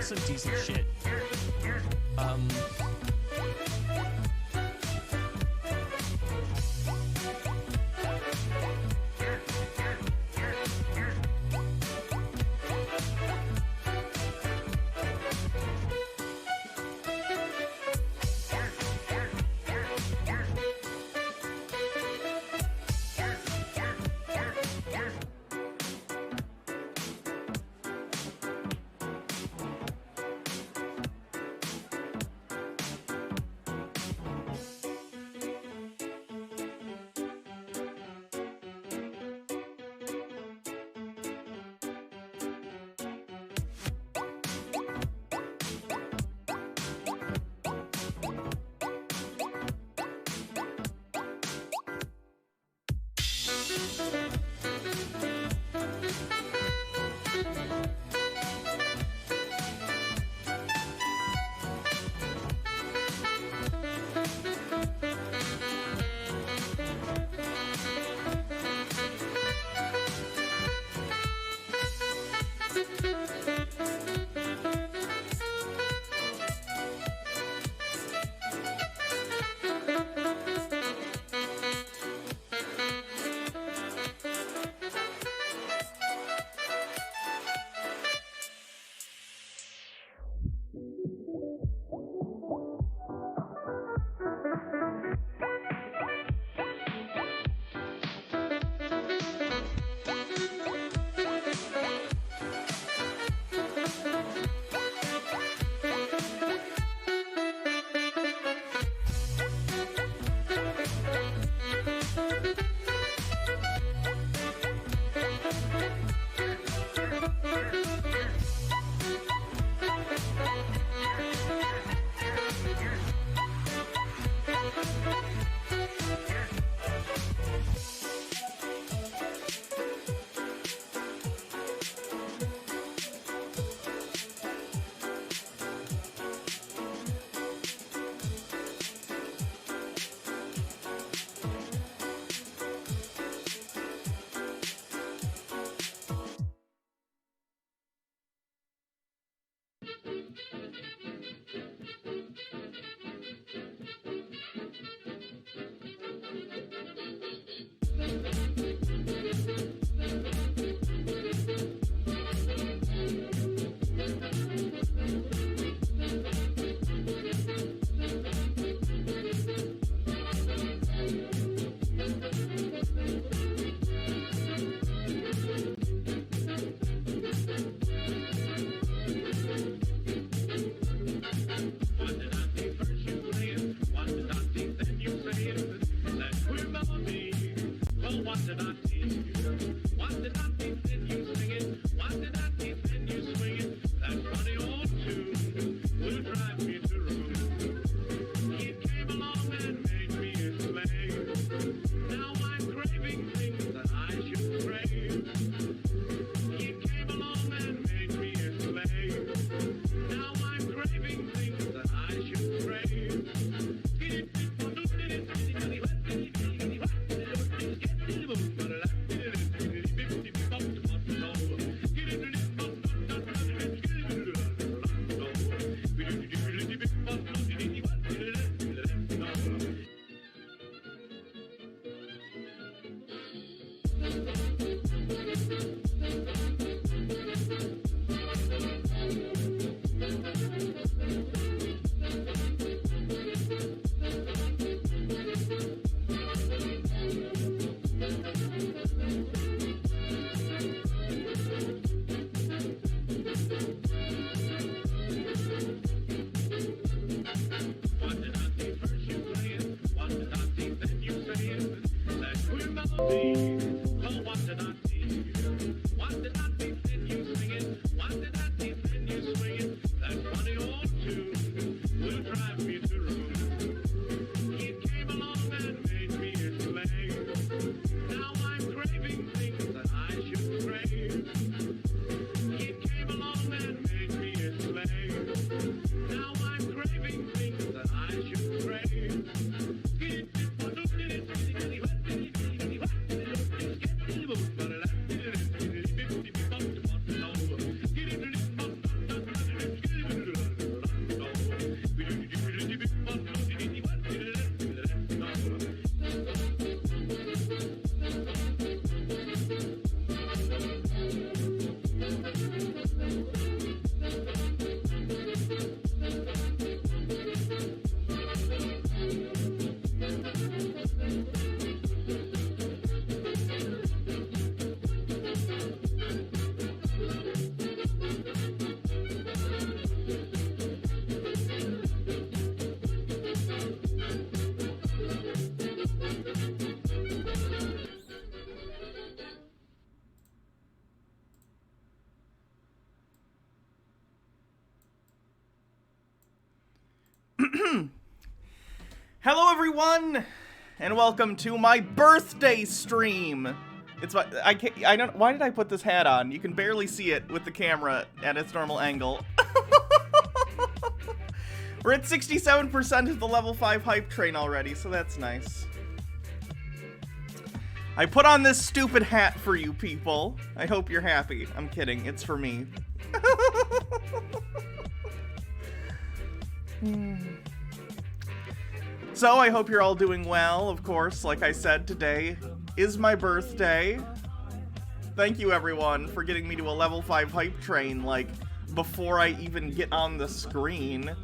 was some decent shit. Hello everyone, and welcome to my birthday stream. I don't, why did I put this hat on? You can barely see it with the camera at its normal angle. We're at 67% of the level 5 hype train already, so that's nice. I put on this stupid hat for you people. I hope you're happy. I'm kidding, it's for me. So, I hope you're all doing well. Of course, like I said, today is my birthday. Thank you, everyone, for getting me to a level 5 hype train, like, before I even get on the screen.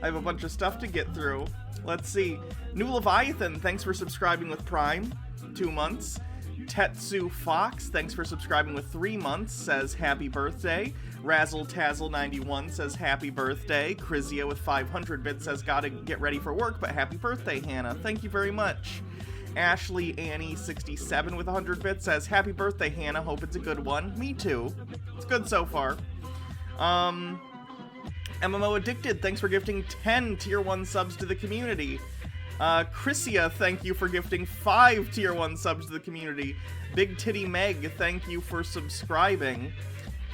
I have a bunch of stuff to get through. Let's see. New Leviathan, thanks for subscribing with Prime. 2 months. Tetsu Fox, thanks for subscribing with 3 months, says happy birthday. Razzle Tazzle 91 says happy birthday. Crizia with 500 bits says gotta get ready for work, but happy birthday, Hannah. Thank you very much. Ashley Annie 67 with 100 bits says happy birthday, Hannah. Hope it's a good one. Me too. It's good so far. MMO Addicted, thanks for gifting 10 tier 1 subs to the community. Chrisia, thank you for gifting 5 tier 1 subs to the community. Big Titty Meg, thank you for subscribing.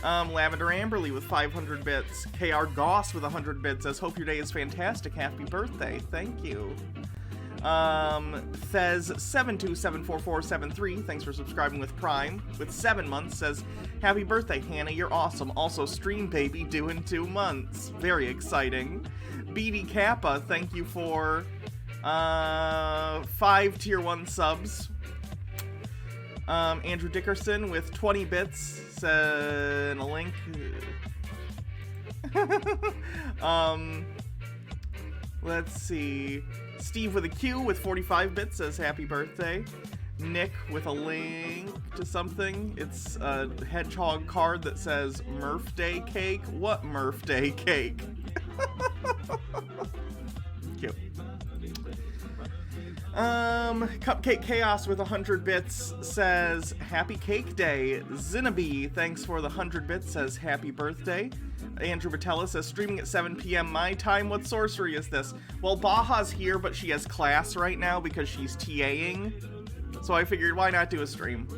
Lavender Amberly with 500 bits. KR Goss with 100 bits says, hope your day is fantastic. Happy birthday. Thank you. Thez72744473, thanks for subscribing with Prime. With 7 months says, happy birthday, Hannah. You're awesome. Also, Stream Baby due in 2 months. Very exciting. BD Kappa, thank you for 5 tier 1 subs. Andrew Dickerson with 20 bits and a link. Let's see. Steve with a Q with 45 bits says happy birthday. Nick with a link to something. It's a hedgehog card that says Murph Day cake. What Murph Day cake? Cute. Cupcake Chaos with 100 bits says happy cake day. Zinaby, thanks for the 100 bits, says happy birthday. Andrew Batella says streaming at 7 p.m. my time. What sorcery is this? Well, Baja's here, but she has class right now because she's TAing. So I figured, why not do a stream?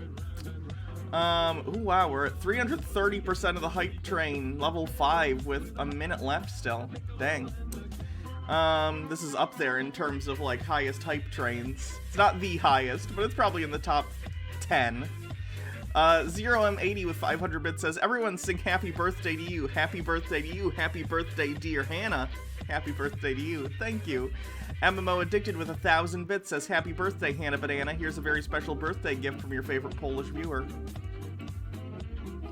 Ooh, wow, we're at 330% of the hype train, level 5, with a minute left still. Dang. This is up there in terms of, like, highest hype trains. It's not the highest, but it's probably in the top 10. 0M80 with 500 bits says, everyone sing happy birthday to you, happy birthday to you, happy birthday dear Hannah, happy birthday to you, thank you. MMO Addicted with 1,000 bits says, happy birthday, Hannah Banana, here's a very special birthday gift from your favorite Polish viewer.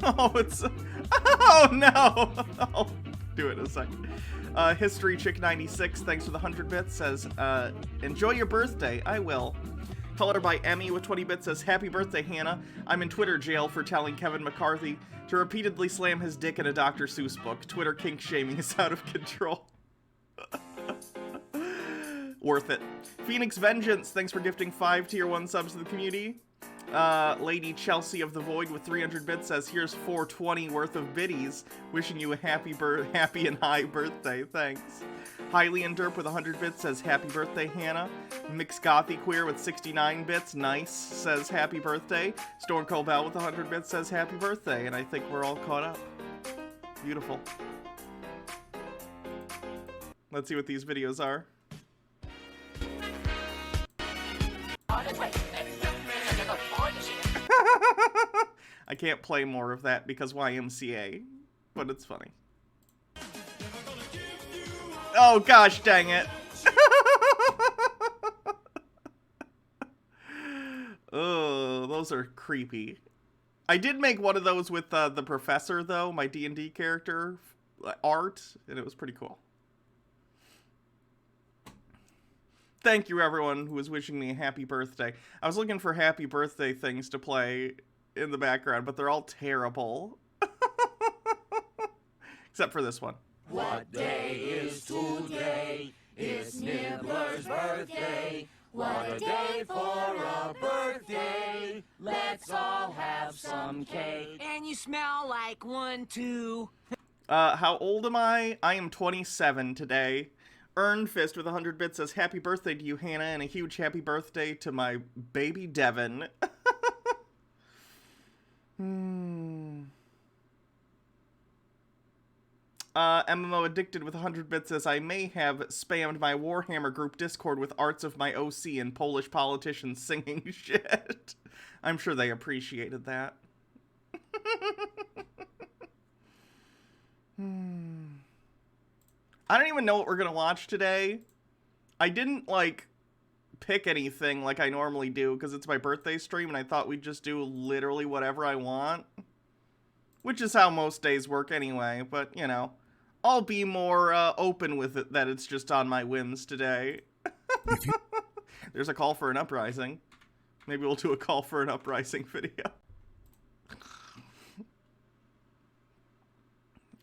Oh, it's, oh no, I'll do it in a second. History Chick 96, thanks for the 100 bits, says, enjoy your birthday, I will. Color by Emmy with 20 bits says, happy birthday, Hannah. I'm in Twitter jail for telling Kevin McCarthy to repeatedly slam his dick in a Dr. Seuss book. Twitter kink shaming is out of control. Worth it. Phoenix Vengeance, thanks for gifting 5 tier 1 subs to the community. Lady Chelsea of the Void with 300 bits says, here's 420 worth of biddies. Wishing you a happy and high birthday, thanks. Highly and Derp with 100 bits says, happy birthday, Hannah. Mix Gothy Queer with 69 bits, nice, says happy birthday. Storm Cold Bell with 100 bits says happy birthday, and I think we're all caught up. Beautiful. Let's see what these videos are. I can't play more of that because YMCA, but it's funny. Oh gosh, dang it. Oh, those are creepy. I did make one of those with the professor, though, my D&D character art, and it was pretty cool. Thank you, everyone who was wishing me a happy birthday. I was looking for happy birthday things to play in the background, but they're all terrible. Except for this one. What day is today? It's Nibbler's birthday. What a day for a birthday. Let's all have some cake. And you smell like one, too. How old am I? I am 27 today. Earnfist with 100 bits says, happy birthday to you, Hannah, and a huge happy birthday to my baby Devin. MMO Addicted with 100 bits says, I may have spammed my Warhammer group Discord with arts of my OC and Polish politicians singing shit. I'm sure they appreciated that. I don't even know what we're gonna watch today. I didn't, like, pick anything like I normally do because it's my birthday stream and I thought we'd just do literally whatever I want. Which is how most days work anyway, but, you know, I'll be more open with it that it's just on my whims today. There's a call for an uprising. Maybe we'll do a call for an uprising video.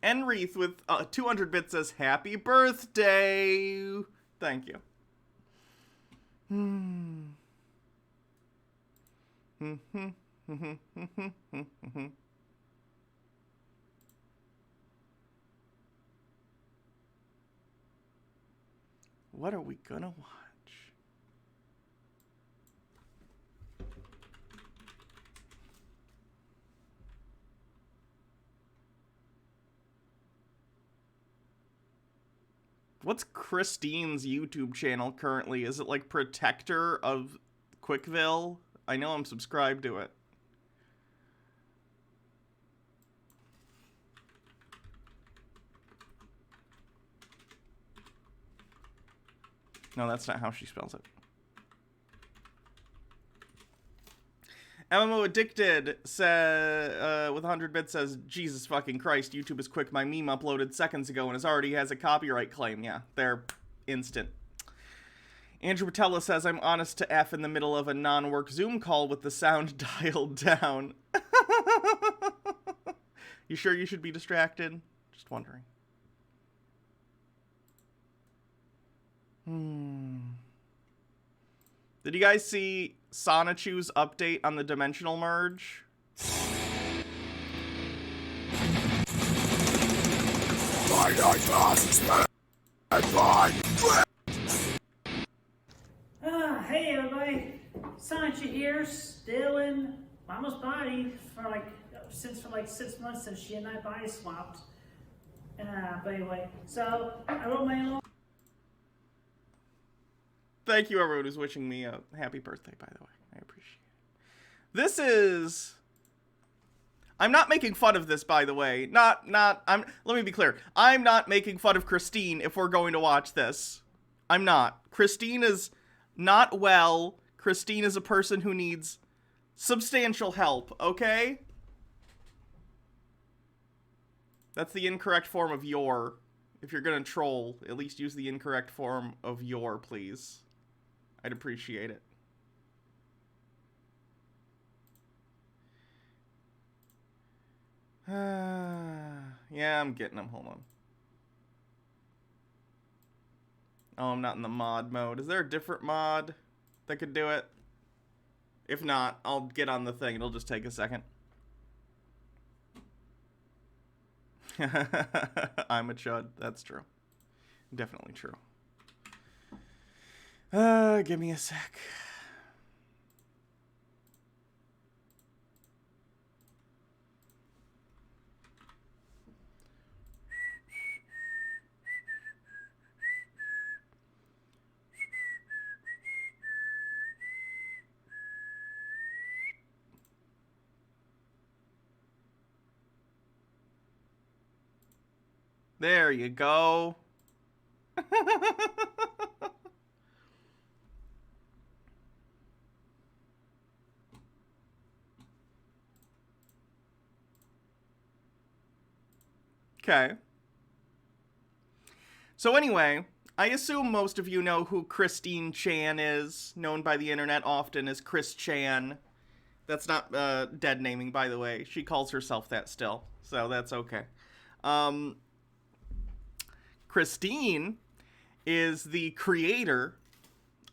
Enreath with 200 bits says, happy birthday! Thank you. What are we gonna watch? What's Christine's YouTube channel currently? Is it like Protector of Quickville? I know I'm subscribed to it. No, that's not how she spells it. MMO Addicted says, with 100 bits says, Jesus fucking Christ, YouTube is quick. My meme uploaded seconds ago and it already has a copyright claim. Yeah, they're instant. Andrew Patella says, I'm honest to F in the middle of a non-work Zoom call with the sound dialed down. You sure you should be distracted? Just wondering. Did you guys see Sonichu's update on the dimensional merge? Hey everybody, Sonichu here, still in Mama's body for like 6 months since she and I body swapped. But anyway, so I wrote my own. Thank you, everyone who's wishing me a happy birthday, by the way. I appreciate it. This is... I'm not making fun of this, by the way. Let me be clear. I'm not making fun of Christine if we're going to watch this. I'm not. Christine is not well. Christine is a person who needs substantial help, okay? That's the incorrect form of your. If you're gonna troll, at least use the incorrect form of your, please. I'd appreciate it. Yeah, I'm getting them. Hold on. Oh, I'm not in the mod mode. Is there a different mod that could do it? If not, I'll get on the thing. It'll just take a second. I'm a chud. That's true. Definitely true. Give me a sec. There you go. Okay. So anyway, I assume most of you know who Christine Chan is, known by the internet often as Chris Chan. That's not dead naming, by the way. She calls herself that still, so that's okay. Christine is the creator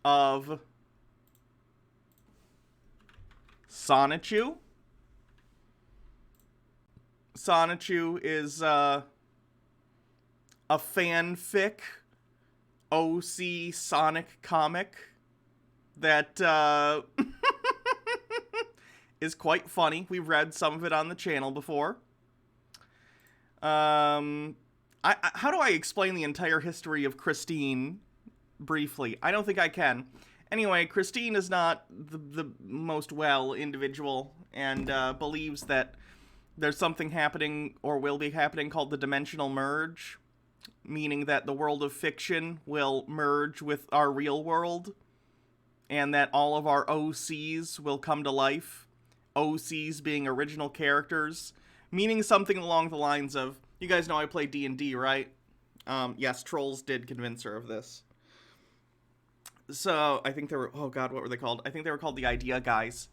of Sonichu. Sonichu is a fanfic OC Sonic comic that is quite funny. We've read some of it on the channel before. How do I explain the entire history of Christine briefly? I don't think I can. Anyway, Christine is not the most well individual and believes that there's something happening or will be happening called the dimensional merge, meaning that the world of fiction will merge with our real world and that all of our OCs will come to life. OCs being original characters, meaning something along the lines of, you guys know I play D&D, right? Yes, Trolls did convince her of this. So, I think they were, oh god, what were they called? I think they were called the Idea Guys.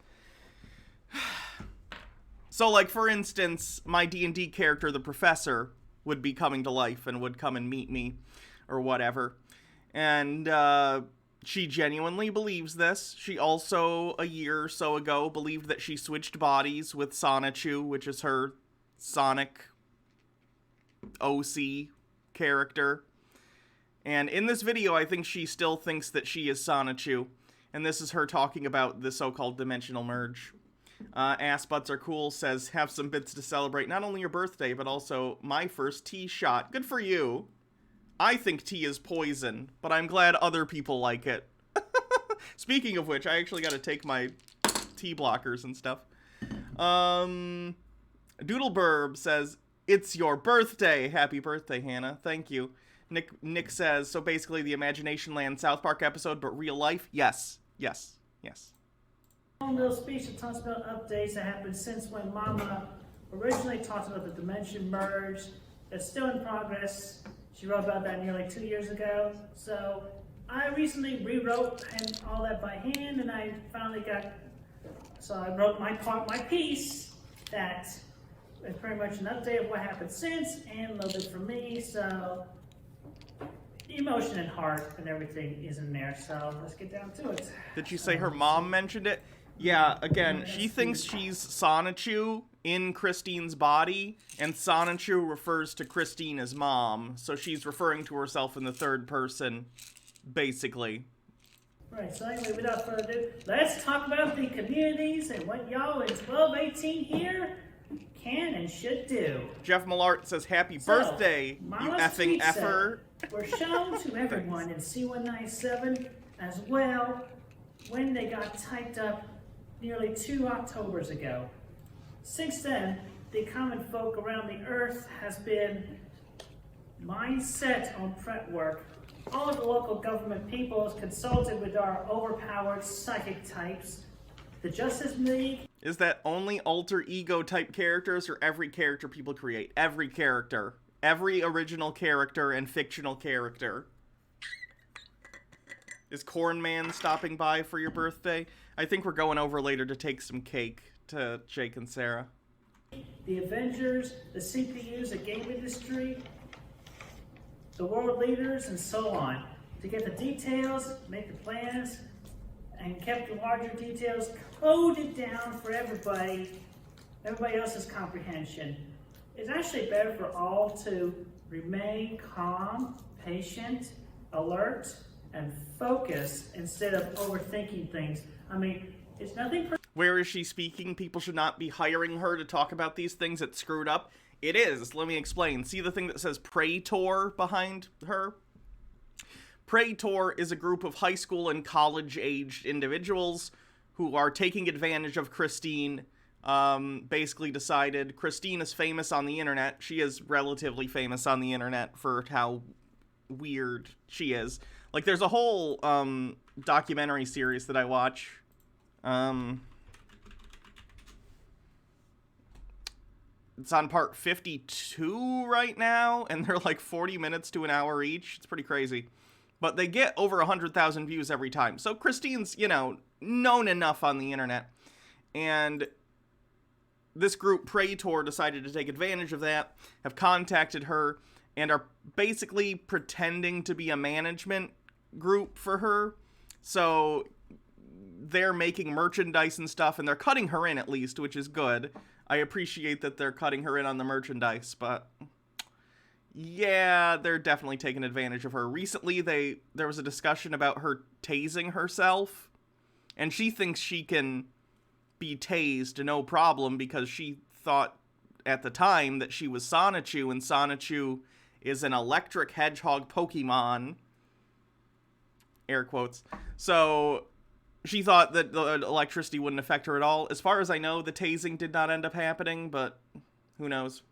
So, like, for instance, my D&D character, the Professor, would be coming to life and would come and meet me, or whatever. And, she genuinely believes this. She also, a year or so ago, believed that she switched bodies with Sonichu, which is her Sonic OC character. And in this video, I think she still thinks that she is Sonichu. And this is her talking about the so-called dimensional merge. Ass Butts Are Cool says, have some bits to celebrate not only your birthday, but also my first tea shot. Good for you. I think tea is poison, but I'm glad other people like it. Speaking of which, I actually got to take my tea blockers and stuff. Doodleburb says, it's your birthday. Happy birthday, Hannah. Thank you. Nick says, so basically the Imagination Land South Park episode, but real life? Yes. Yes. Yes. Long little speech that talks about updates that happened since when Mama originally talked about the dimension merge. It's still in progress. She wrote about that nearly 2 years ago. So I recently rewrote and all that by hand, and I finally so I wrote my piece that is pretty much an update of what happened since and a little bit from me. So emotion and heart and everything is in there. So let's get down to it. Did you say her mom mentioned it? Yeah, again, she thinks she's Sonichu in Christine's body, and Sonichu refers to Christine as mom, so she's referring to herself in the third person, basically. Right, so anyway, without further ado, let's talk about the communities and what y'all in 1218 here can and should do. Jeff Millart says, happy birthday, you effing effer. Were shown to everyone in C197 as well when they got typed up nearly 2 Octobers ago. Since then, the common folk around the earth has been mindset on prep work. All of the local government peoples consulted with our overpowered psychic types. The Justice League. Is that only alter ego type characters or every character people create? Every character. Every original character and fictional character. Is Corn Man stopping by for your birthday? I think we're going over later to take some cake to Jake and Sarah. The Avengers, the CPUs, the game industry, the world leaders, and so on. To get the details, make the plans, and kept the larger details coded down for everybody else's comprehension. It's actually better for all to remain calm, patient, alert, and focused instead of overthinking things. I mean, it's nothing. Where is she speaking? People should not be hiring her to talk about these things that screwed up. It is. Let me explain. See the thing that says Praetor behind her? Praetor is a group of high school and college-aged individuals who are taking advantage of Christine. Basically decided Christine is famous on the internet. She is relatively famous on the internet for how weird she is. Like, there's a whole documentary series that I watch. It's on part 52 right now, and they're like 40 minutes to an hour each. It's pretty crazy. But they get over 100,000 views every time. So Christine's, you know, known enough on the internet. And this group, Praetor, decided to take advantage of that, have contacted her, and are basically pretending to be a management group for her. So they're making merchandise and stuff, and they're cutting her in at least, which is good. I appreciate that they're cutting her in on the merchandise, but, Yeah, they're definitely taking advantage of her. Recently, there was a discussion about her tasing herself, and she thinks she can be tased no problem because she thought at the time that she was Sonichu, and Sonichu is an electric hedgehog Pokemon. Air quotes. So she thought that the electricity wouldn't affect her at all. As far as I know, the tasing did not end up happening, but who knows.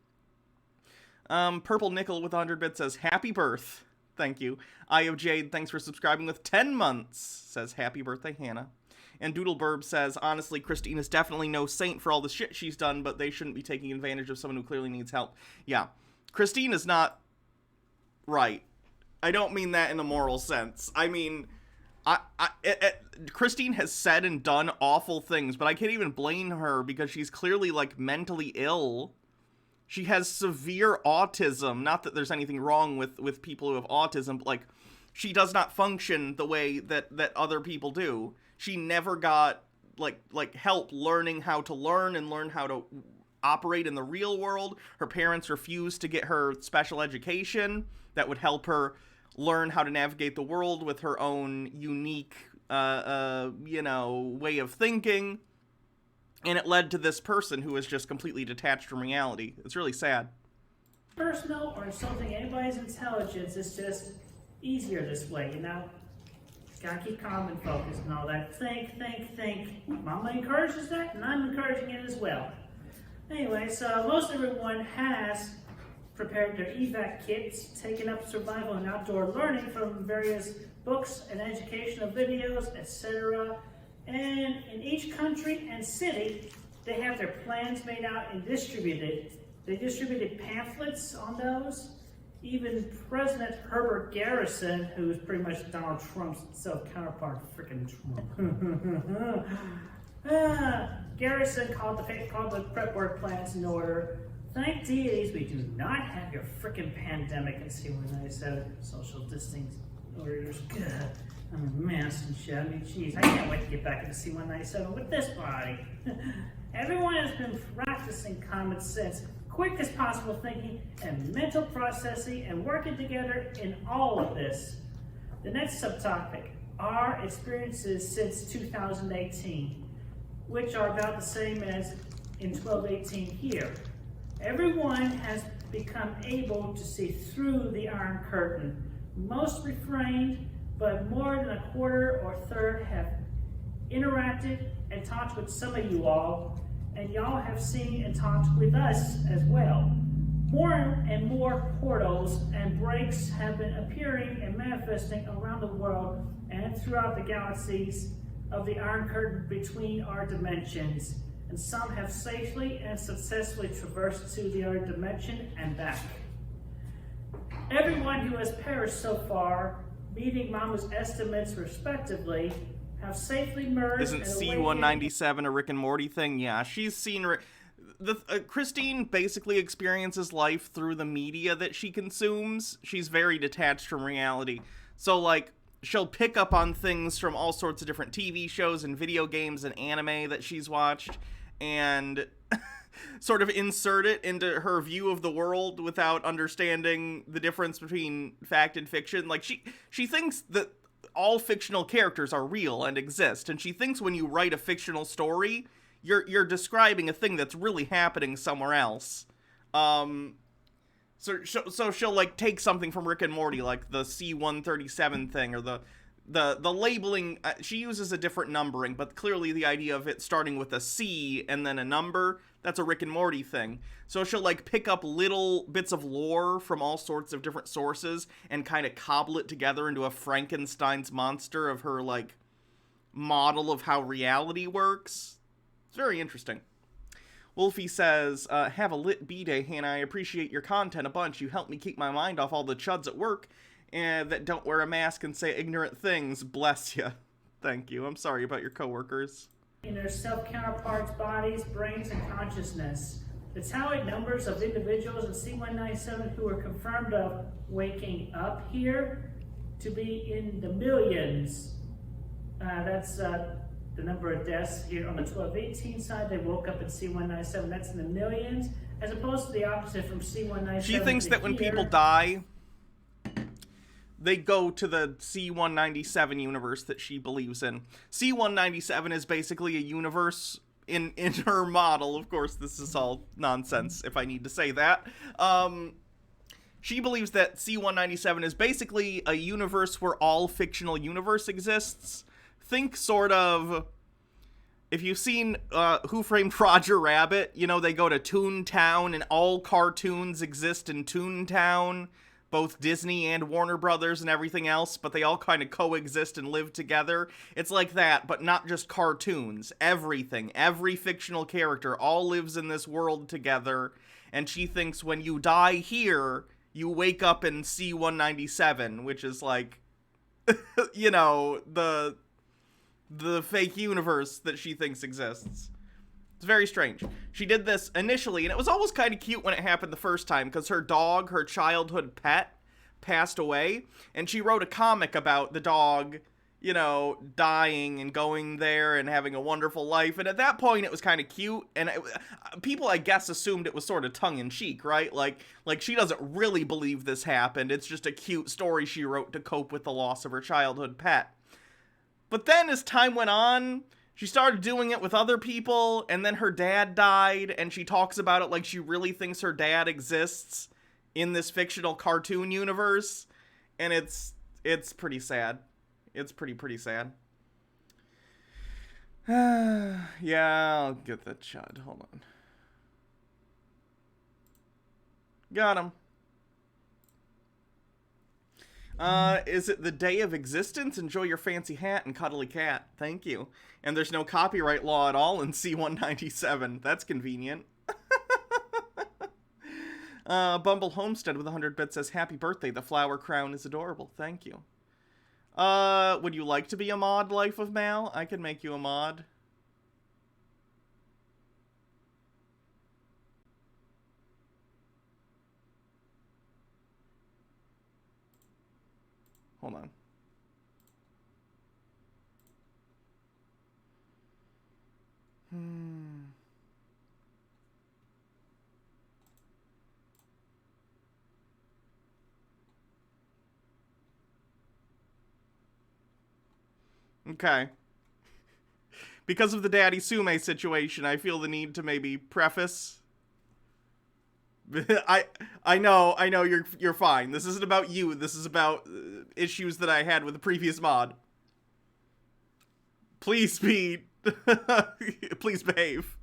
Purple Nickel with 100 bits says, happy birth. Thank you. Eye of Jade, thanks for subscribing with 10 months. Says, happy birthday, Hannah. And Doodleburb says, honestly, Christine is definitely no saint for all the shit she's done, but they shouldn't be taking advantage of someone who clearly needs help. Yeah. Christine is not right. I don't mean that in a moral sense. I mean, Christine has said and done awful things, but I can't even blame her because she's clearly, like, mentally ill. She has severe autism. Not that there's anything wrong with people who have autism, but, like, she does not function the way that other people do. She never got, like help learning how to learn and learn how to operate in the real world. Her parents refused to get her special education that would help her learn how to navigate the world with her own unique, way of thinking. And it led to this person who is just completely detached from reality. It's really sad. Personal or insulting anybody's intelligence is just easier this way, you know? Gotta keep calm and focused and all that. Think. Mama encourages that, and I'm encouraging it as well. Anyway, so most everyone has prepared their evac kits, taken up survival and outdoor learning from various books and educational videos, etc. And in each country and city, they have their plans made out and distributed. They distributed pamphlets on those. Even President Herbert Garrison, who's pretty much Donald Trump's self-counterpart, freaking Trump. Garrison called the prep work plans in order. Thank deities we do not have your freaking pandemic and C-197 social distancing orders. God, I'm a mess and shit. I mean, jeez, I can't wait to get back into C-197 with this body. Everyone has been practicing common sense, quick as possible thinking, and mental processing, and working together in all of this. The next subtopic, our experiences since 2018, which are about the same as in 1218 here. Everyone has become able to see through the Iron Curtain. Most refrained, but more than a quarter or third have interacted and talked with some of you all, and y'all have seen and talked with us as well. More and more portals and breaks have been appearing and manifesting around the world and throughout the galaxies of the Iron Curtain between our dimensions, and some have safely and successfully traversed to the other dimension and back. Everyone who has perished so far, meeting Mama's estimates respectively, have safely merged. Isn't C-197 a Rick and Morty thing? Yeah, she's seen... Christine basically experiences life through the media that she consumes. She's very detached from reality. So, like, she'll pick up on things from all sorts of different TV shows and video games and anime that she's watched, and sort of insert it into her view of the world without understanding the difference between fact and fiction. Like, she thinks that all fictional characters are real and exist, and she thinks when you write a fictional story, you're describing a thing that's really happening somewhere else. So she'll, like, take something from Rick and Morty, like the C-137 thing, or the labeling. She uses a different numbering, but clearly the idea of it starting with a C and then a number, that's a Rick and Morty thing. So she'll, like, pick up little bits of lore from all sorts of different sources and kind of cobble it together into a Frankenstein's monster of her, like, model of how reality works. It's very interesting. Wolfie says, have a lit B-Day, Hannah. I appreciate your content a bunch. You help me keep my mind off all the chuds at work that don't wear a mask and say ignorant things. Bless you. Thank you. I'm sorry about your coworkers. In their self-counterparts' bodies, brains, and consciousness. The tallied numbers of individuals in C-197 who are confirmed of waking up here to be in the millions. That's the number of deaths here on the 1218 side. They woke up in C-197. That's in the millions. as opposed to the opposite from C-197. She thinks that when people die, they go to the C-197 universe that she believes in. C-197 is basically a universe in her model. Of course, this is all nonsense, if I need to say that. She believes that C-197 is basically a universe where all fictional universe exists. Think sort of... If you've seen Who Framed Roger Rabbit, you know, they go to Toontown and all cartoons exist in Toontown, both Disney and Warner Brothers and everything else, but they all kind of coexist and live together. It's like that, but not just cartoons. Everything, every fictional character all lives in this world together, and she thinks when you die here, you wake up in C-197, which is like, you know, the fake universe that she thinks exists. It's very strange. She did this initially, and it was always kind of cute when it happened the first time, because her dog, her childhood pet, passed away, and she wrote a comic about the dog, you know, dying and going there and having a wonderful life, and at that point it was kind of cute, and people, I guess, assumed it was sort of tongue-in-cheek, right? Like she doesn't really believe this happened, it's just a cute story she wrote to cope with the loss of her childhood pet. But then, as time went on, she started doing it with other people, and then her dad died, and she talks about it like she really thinks her dad exists in this fictional cartoon universe, and it's pretty sad. It's pretty sad. Yeah, I'll get the chud. Hold on. Got him. Is it the day of existence? Enjoy your fancy hat and cuddly cat. Thank you. And there's no copyright law at all in C-197. That's convenient. Bumble Homestead with 100 bits says, happy birthday. The flower crown is adorable. Thank you. Would you like to be a mod, Life of Mal? I can make you a mod. Hold on. Okay. Because of the Daddy Sume situation, I feel the need to maybe preface. I know you're fine. This isn't about you. This is about issues that I had with the previous mod. Please be please behave.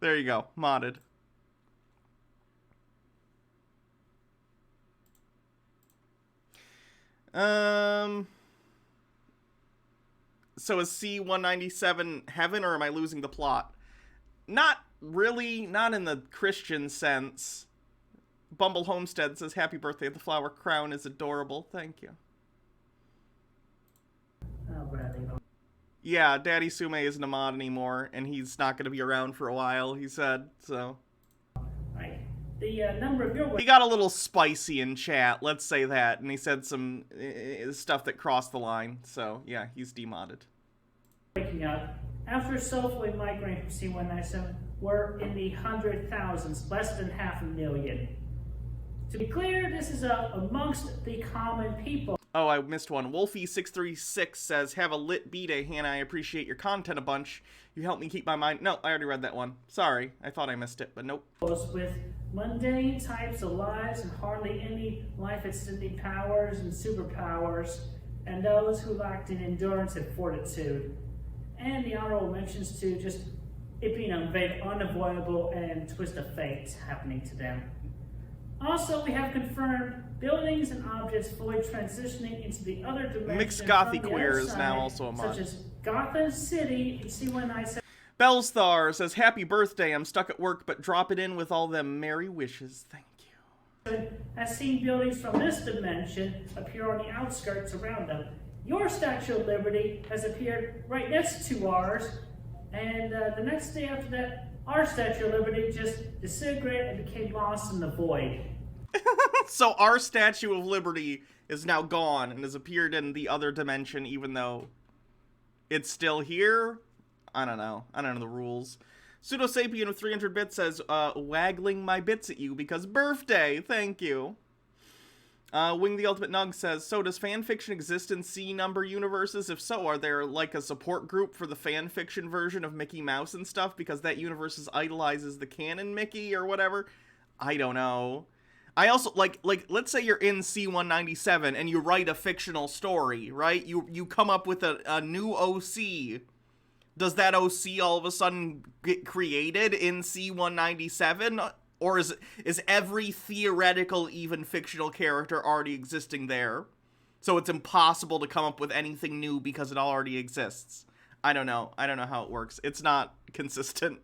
There you go. Modded. So is C-197 heaven, or am I losing the plot? Not really, not in the Christian sense. Bumble Homestead says, happy birthday, the flower crown is adorable. Thank you. Oh, Bradley. Yeah, Daddy Sume isn't a mod anymore, and he's not going to be around for a while, he said, so. Right. The number of your He got a little spicy in chat, let's say that, and he said some stuff that crossed the line, so yeah, he's demodded. Waking up after soulfully migrating from C-197, we're in the 100,000s, less than 500,000. To be clear, this is amongst the common people. Oh, I missed one. Wolfie636 says, have a lit B-Day, Hannah. I appreciate your content a bunch. You helped me keep my mind... No, I already read that one. Sorry. I thought I missed it, but nope. With mundane types of lives and hardly any life-extending powers and superpowers, and those who lacked in endurance and fortitude. And the honorable mentions to just it being unavoidable and twist of fate happening to them. Also, we have confirmed buildings and objects fully transitioning into the other dimension. Mixed Gothy from the Queer other is side, now also a mod. such as Gotham City in C-197. Bellstar says, happy birthday. I'm stuck at work, but drop it in with all them merry wishes. Thank you. Has seen buildings from this dimension appear on the outskirts around them. Your Statue of Liberty has appeared right next to ours, and the next day after that, our Statue of Liberty just disintegrated and became lost in the void. So our Statue of Liberty is now gone and has appeared in the other dimension, even though it's still here? I don't know the rules. Pseudosapien with 300 bits says, waggling my bits at you because birthday. Thank you. Wing the Ultimate Nug says, so does fanfiction exist in C-number universes? If so, are there like a support group for the fanfiction version of Mickey Mouse and stuff? Because that universe idolizes the canon Mickey or whatever. I don't know. I also, like let's say you're in C-197 and you write a fictional story, right? You come up with a new OC. Does that OC all of a sudden get created in C-197? Or is every theoretical, even fictional character already existing there? So it's impossible to come up with anything new because it already exists. I don't know how it works. It's not consistent.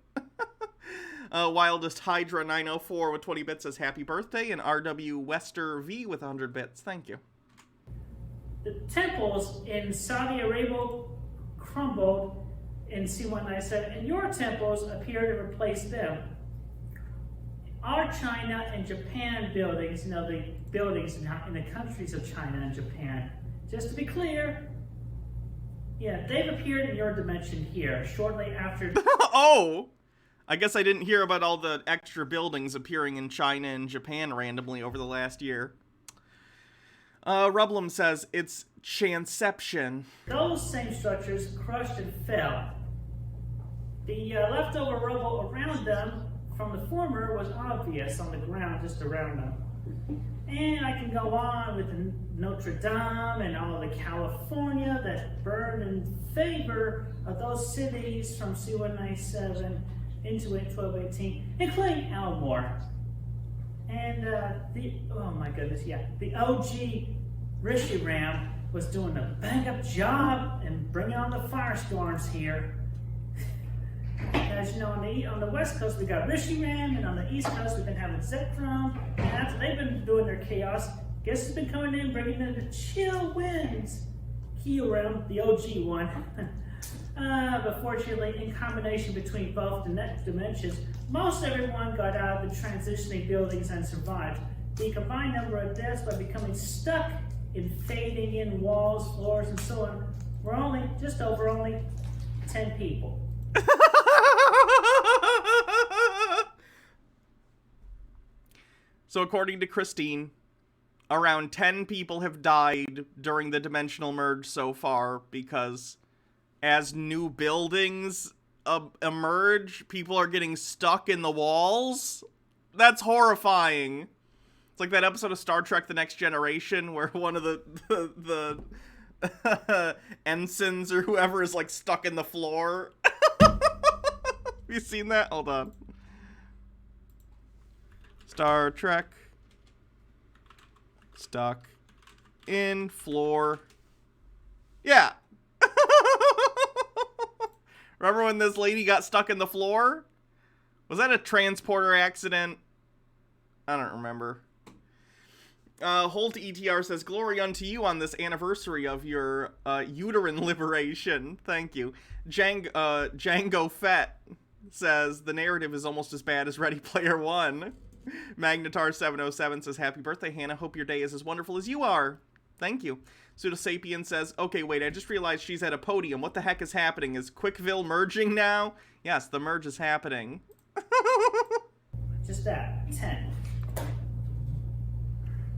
Wildest Hydra 904 with 20 bits says happy birthday, and RW Wester V with 100 bits. Thank you. The temples in Saudi Arabia crumbled in C-197, and your temples appear to replace them. Our China and Japan buildings, the buildings in the countries of China and Japan, just to be clear, yeah, they've appeared in your dimension here shortly after. Oh! I guess I didn't hear about all the extra buildings appearing in China and Japan randomly over the last year. Rublum says, it's chanception. Those same structures crushed and fell. The leftover rubble around them from the former was obvious on the ground just around them. And I can go on with the Notre Dame and all the California that burned in favor of those cities from C-197 into 1218, including Elmore. And oh my goodness, yeah, the OG Rishiram was doing a bang-up job in bringing on the firestorms here. As you know, on the West Coast we got Rishiram, and on the East Coast we've been having Zekrom. And after they've been doing their chaos, guess who's been coming in, bringing in the chill winds? Kyurem, the OG one. But fortunately, in combination between both the net dimensions, most everyone got out of the transitioning buildings and survived. The combined number of deaths by becoming stuck in fading in walls, floors, and so on were only 10 people. So according to Christine, around 10 people have died during the dimensional merge so far because as new buildings emerge, people are getting stuck in the walls. That's horrifying. It's like that episode of Star Trek The Next Generation where one of the ensigns or whoever is like stuck in the floor. Have you seen that? Hold on. Star Trek. Stuck in floor. Yeah. Remember when this lady got stuck in the floor? Was that a transporter accident? I don't remember. Holt ETR says, glory unto you on this anniversary of your uterine liberation. Thank you. Django Fett says, the narrative is almost as bad as Ready Player One. Magnetar707 says, happy birthday, Hannah. Hope your day is as wonderful as you are. Thank you. Pseudosapien says, okay, wait, I just realized she's at a podium. What the heck is happening? Is Quickville merging now? Yes, the merge is happening. Just that. 10.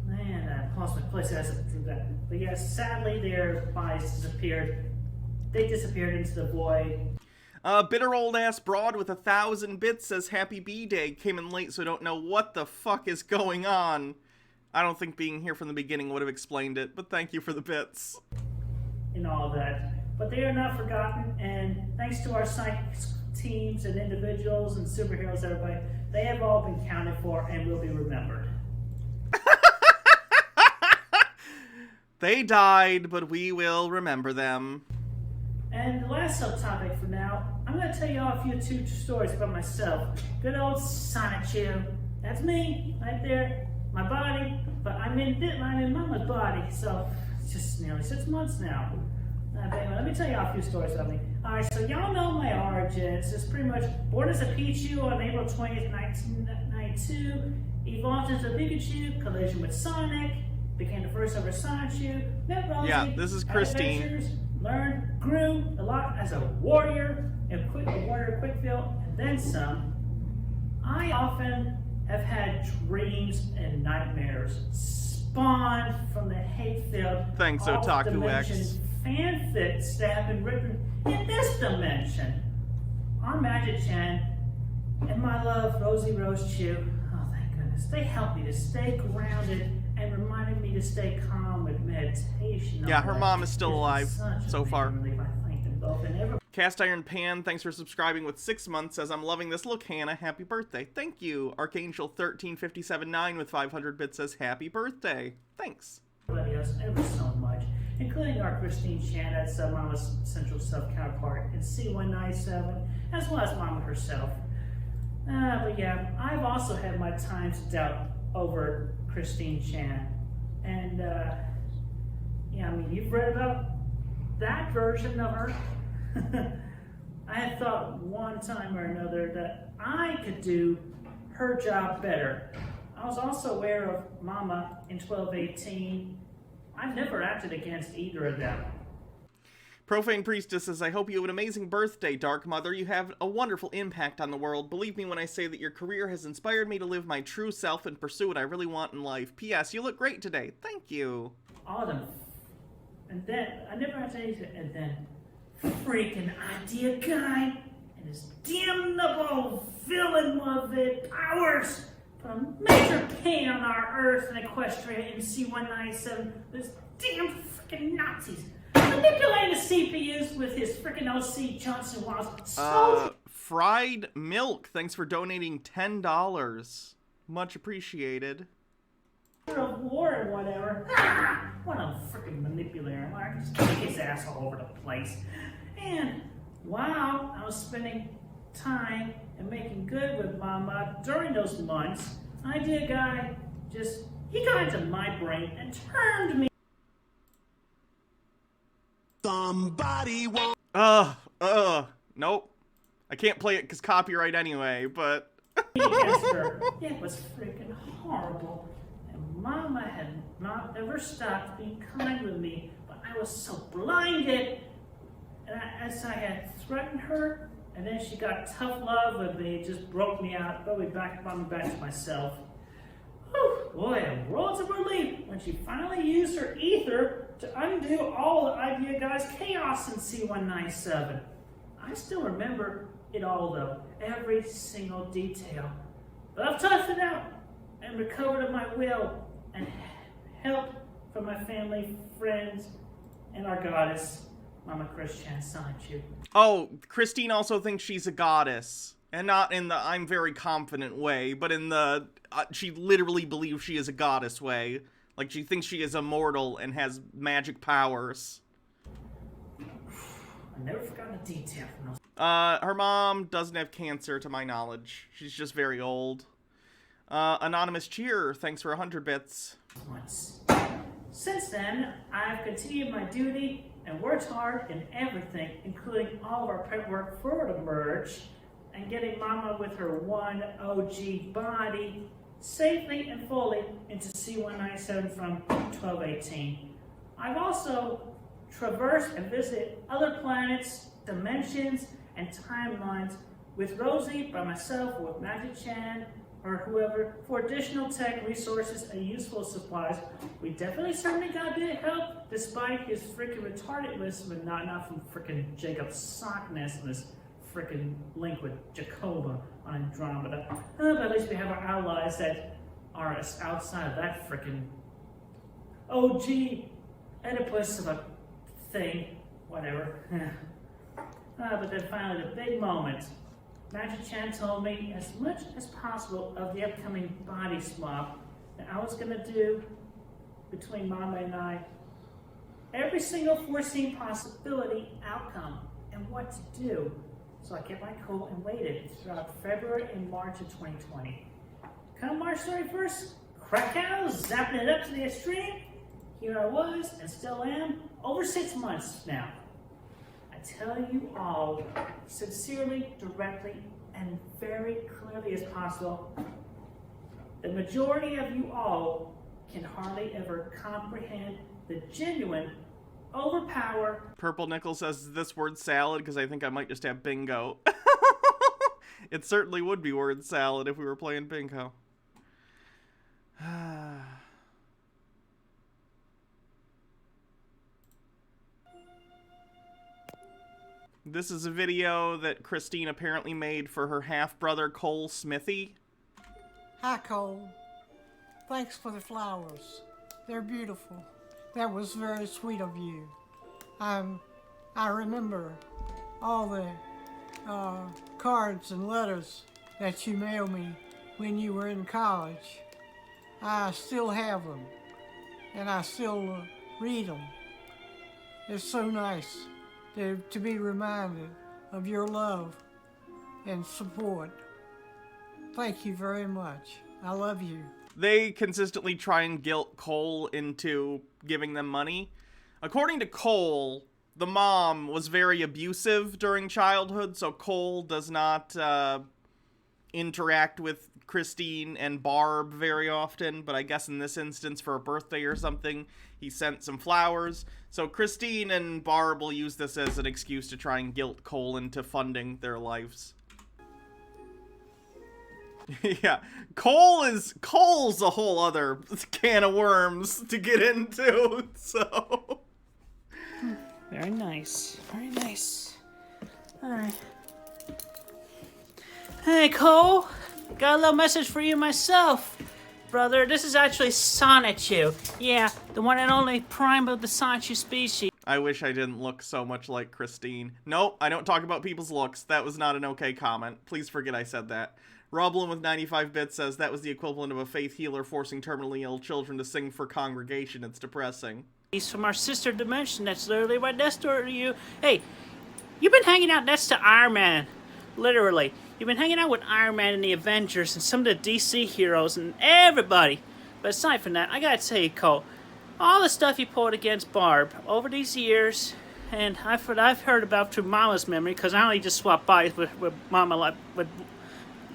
Man, I lost my place as I did that. But yes, sadly, their bodies disappeared. They disappeared into the void. Bitter old ass broad with 1,000 bits says happy B-Day. Came in late, so I don't know what the fuck is going on. I don't think being here from the beginning would have explained it, but thank you for the bits. And all of that. But they are not forgotten, and thanks to our psychic teams and individuals and superheroes, everybody, they have all been counted for and will be remembered. They died, but we will remember them. And the last subtopic for now, I'm going to tell you all a few two stories about myself. Good old Sonichu. That's me, right there. My body, but I'm in Mama's body, so it's just nearly 6 months now. But anyway, let me tell you all a few stories about me. Alright, so y'all know my origins. It's pretty much born as a Pichu on April 20th, 1992, evolved into Pikachu, collision with Sonic, became the first ever Sonichu, met Rosie, yeah, this is Christine. Learned, grew a lot as a warrior, a Warrior quick fill, and then some. I often have had dreams and nightmares spawned from the hate-filled Thanks, Otaku X. fanfics that have been written in this dimension. On Magic Chan and my love, Rosie Rose Chew, oh thank goodness, they helped me to stay grounded and reminded me to stay calm with meditation. Yeah, her mom is still alive so far. Relief. I thank them both and every. Cast Iron Pan, thanks for subscribing with 6 months, says, I'm loving this. Look, Hannah, happy birthday. Thank you. Archangel 13579 with 500 bits says, happy birthday. Thanks. Everybody else ever so much, including our Christine Chan, that's Mama's Central Self counterpart, and C197, as well as Mama herself. But yeah, I've also had my times of doubt over Christine Chan. And, yeah, I mean, you've read about that version of her. I had thought one time or another that I could do her job better. I was also aware of Mama in 1218. I've never acted against either of them. Profane Priestess says, I hope you have an amazing birthday, Dark Mother. You have a wonderful impact on the world. Believe me when I say that your career has inspired me to live my true self and pursue what I really want in life. P.S. You look great today. Thank you. All of them. And then, I never had to say, and then, freaking idea guy and his damnable villain mother powers put a major pain on our Earth and Equestria in C197. Those damn freaking Nazis manipulating the CPUs with his freaking OC Johnson Wiles. Fried Milk, thanks for donating $10. Much appreciated. Of war and whatever. Ah, what a freaking manipulator. I can just kick his ass all over the place. And while I was spending time and making good with Mama during those months, idea guy he got into my brain and turned me. Somebody won't. Nope. I can't play it because copyright anyway, but. Against her. It was freaking horrible. And Mama had not ever stopped being kind with me, but I was so blinded. And as I had threatened her, and then she got tough love with me, it just broke me out, brought me back to myself. Whew, boy, a world of relief when she finally used her ether to undo all the idea guy's chaos in C197. I still remember it all though, every single detail. But I've toughed it out and recovered of my will and help from my family, friends, and our goddess, Mama Christian Sanchu. Oh, Christine also thinks she's a goddess. And not in the I'm very confident way, but in the she literally believes she is a goddess way. Like she thinks she is immortal and has magic powers. I never forgot a detail from those. Her mom doesn't have cancer to my knowledge. She's just very old. Anonymous Cheer, thanks for 100 bits. Once. Since then, I've continued my duty and worked hard in everything, including all of our prep work for the merge, and getting Mama with her one OG body safely and fully into C197 from 1218. I've also traversed and visited other planets, dimensions, and timelines with Rosie, by myself, or with Magic Chan, or whoever, for additional tech, resources, and useful supplies. We definitely certainly got a bit of help, despite his freaking retardedness, but not from freaking Jacob Sockness and his freaking link with Jacoba on Andromeda. But at least we have our allies that are outside of that freaking OG Oedipus of a thing, whatever. But then finally, the big moment. Magic Chan told me as much as possible of the upcoming body swap that I was going to do between Mama and I. Every single foreseen possibility, outcome, and what to do. So I kept my cool and waited throughout February and March of 2020. Come March 31st, Krakow, zapping it up to the extreme. Here I was, and still am, over 6 months now. I tell you all, sincerely, directly, and very clearly as possible, the majority of you all can hardly ever comprehend the genuine overpower. Purple Nickel says this word salad because I think I might just have bingo. It certainly would be word salad if we were playing bingo. This is a video that Christine apparently made for her half-brother Cole Smithy. Hi, Cole. Thanks for the flowers. They're beautiful. That was very sweet of you. I remember all the cards and letters that you mailed me when you were in college. I still have them, and I still read them. It's so nice to be reminded of your love and support. Thank you very much. I love you. They consistently try and guilt Cole into giving them money. According to Cole, the mom was very abusive during childhood, so Cole does not interact with Christine and Barb very often, but I guess in this instance for a birthday or something, he sent some flowers. So Christine and Barb will use this as an excuse to try and guilt Cole into funding their lives. Yeah, Cole's a whole other can of worms to get into, so... Very nice. Very nice. Alright. Hey, Cole. Got a little message for you myself. Brother, this is actually Sonichu. Yeah, the one and only prime of the Sonichu species. I wish I didn't look so much like Christine. Nope, I don't talk about people's looks. That was not an okay comment. Please forget I said that. Roblin with 95 bits says that was the equivalent of a faith healer forcing terminally ill children to sing for congregation. It's depressing. He's from our sister dimension that's literally right next door to you. Hey, you've been hanging out next to Iron Man. Literally. You've been hanging out with Iron Man and the Avengers and some of the DC heroes and everybody. But aside from that, I gotta tell you, Cole, all the stuff you pulled against Barb over these years, and I've heard about through Mama's memory, because I only just swapped bodies with Mama, like, with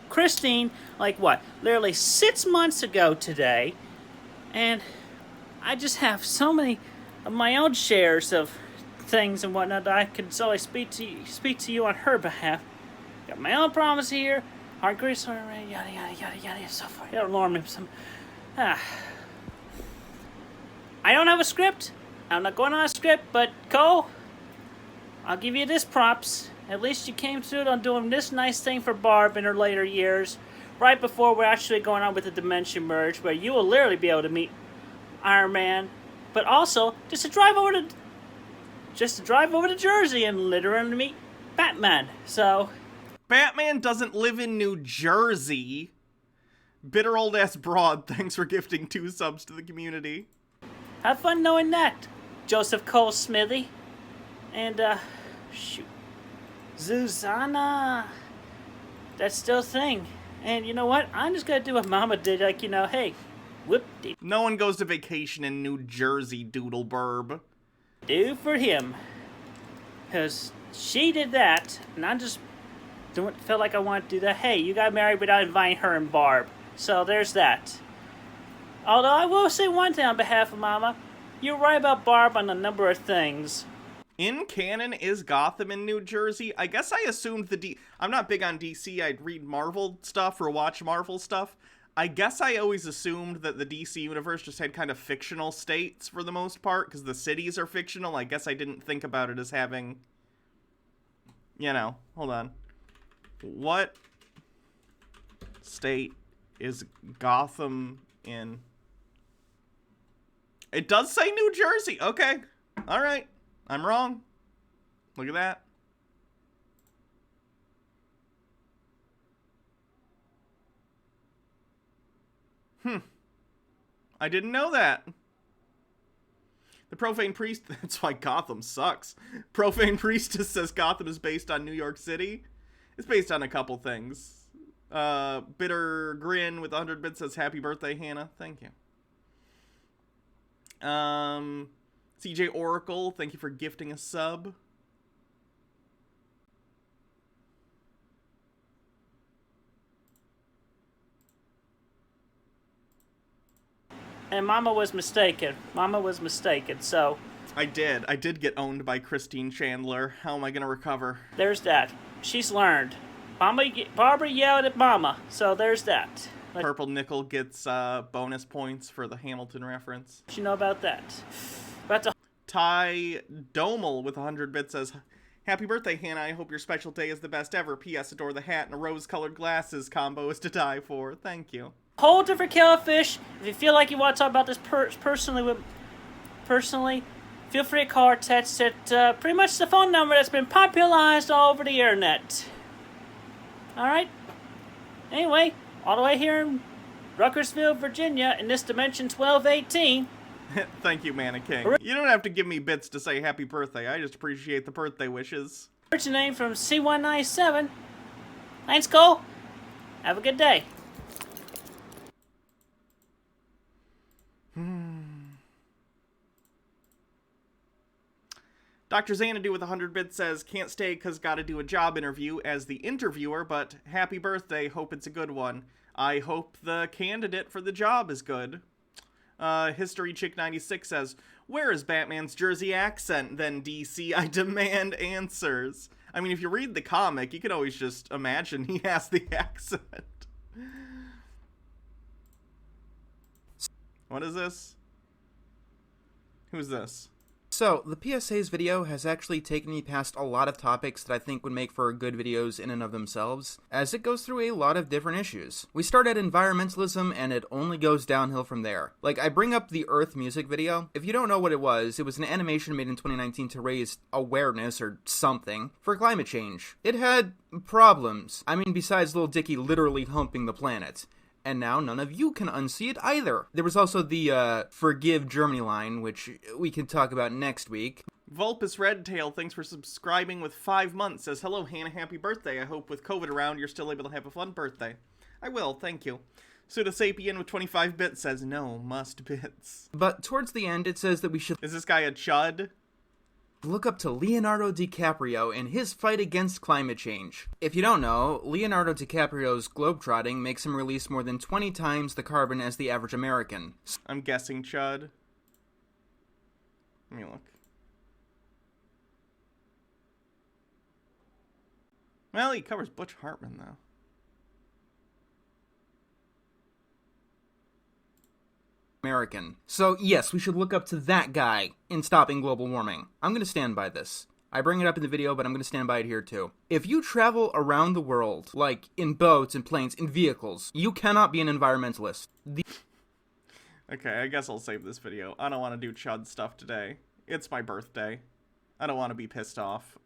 Christine, like what, literally 6 months ago today, and I just have so many of my own shares of things and whatnot that I could solely speak to you on her behalf. Got my own problems here, hard grease, yada yada yada yada, so forth. It'll alarm me some. I don't have a script. I'm not going on a script, but Cole, I'll give you this props. At least you came through on doing this nice thing for Barb in her later years, right before we're actually going on with the Dimension Merge, where you will literally be able to meet Iron Man, but also just to drive over to Jersey and literally meet Batman. So Batman doesn't live in New Jersey. Bitter old ass broad, thanks for gifting 2 subs to the community. have fun knowing that, Joseph Cole Smithy. And shoot, Zuzana, that's still a thing. And you know what? I'm just gonna do what Mama did, like, you know, hey, whoop-de. No one goes to vacation in New Jersey, Doodleburb. Do for him. Because she did that, and I just felt like I wanted to do that. Hey, you got married without inviting her and Barb. So there's that. Although I will say one thing on behalf of Mama. You're right about Barb on a number of things. In canon, is Gotham in New Jersey? I guess I assumed I'm not big on DC. I'd read Marvel stuff or watch Marvel stuff. I guess I always assumed that the DC universe just had kind of fictional states for the most part, because the cities are fictional. I guess I didn't think about it as having, you know, hold on. What state is Gotham in? It does say New Jersey. Okay. All right. I'm wrong. Look at that. I didn't know that. The Profane Priest, that's why Gotham sucks. Profane Priestess says Gotham is based on New York City. It's based on a couple things. Bitter Grin with 100 bits says happy birthday, Hannah. Thank you. CJ Oracle, thank you for gifting a sub. And Mama was mistaken. Mama was mistaken. So, I did get owned by Christine Chandler. How am I gonna recover? There's that. She's learned. Barbara yelled at Mama, so there's that. Purple Nickel gets bonus points for the Hamilton reference. You know about that. About to Ty Domel with 100 bits says, Happy birthday, Hannah. I hope your special day is the best ever. P.S. Adore the hat and a rose-colored glasses combo is to die for. Thank you. whole different Killerfish. If you feel like you want to talk about this personally, feel free to call or text at pretty much the phone number that's been popularized all over the internet. Alright? Anyway, all the way here in Ruckersville, Virginia, in this dimension 1218. Thank you, Mana King. You don't have to give me bits to say happy birthday. I just appreciate the birthday wishes. Originating from C197. Thanks, Cole. Have a good day. Dr. Xanadu with 100 bits says, can't stay cause gotta do a job interview as the interviewer, but happy birthday, hope it's a good one. I hope the candidate for the job is good. History Chick 96 says, where is Batman's Jersey accent then, DC? I demand answers. I mean, if you read the comic, you can always just imagine he has the accent. What is this? Who's this? So, the PSA's video has actually taken me past a lot of topics that I think would make for good videos in and of themselves, as it goes through a lot of different issues. We start at environmentalism, and it only goes downhill from there. Like, I bring up the Earth music video. If you don't know what it was an animation made in 2019 to raise awareness, or something, for climate change. It had problems. I mean, besides Lil Dicky literally humping the planet. And now none of you can unsee it either. There was also the, Forgive Germany line, which we can talk about next week. Vulpus Redtail, thanks for subscribing with 5 months, says, hello Hannah, happy birthday. I hope with COVID around you're still able to have a fun birthday. I will, thank you. Pseudosapien with 25 bits says, no, must bits. But towards the end, it says that we should Is this guy a chud? look up to Leonardo DiCaprio and his fight against climate change. If you don't know, Leonardo DiCaprio's globetrotting makes him release more than 20 times the carbon as the average American. I'm guessing chud. Let me look. Well, he covers Butch Hartman, though. American. So yes, we should look up to that guy in stopping global warming. I'm gonna stand by this. I bring it up in the video, but I'm gonna stand by it here too. If you travel around the world, like in boats and planes, in vehicles, you cannot be an environmentalist. Okay, I guess I'll save this video. I don't want to do chud stuff today. It's my birthday. I don't want to be pissed off.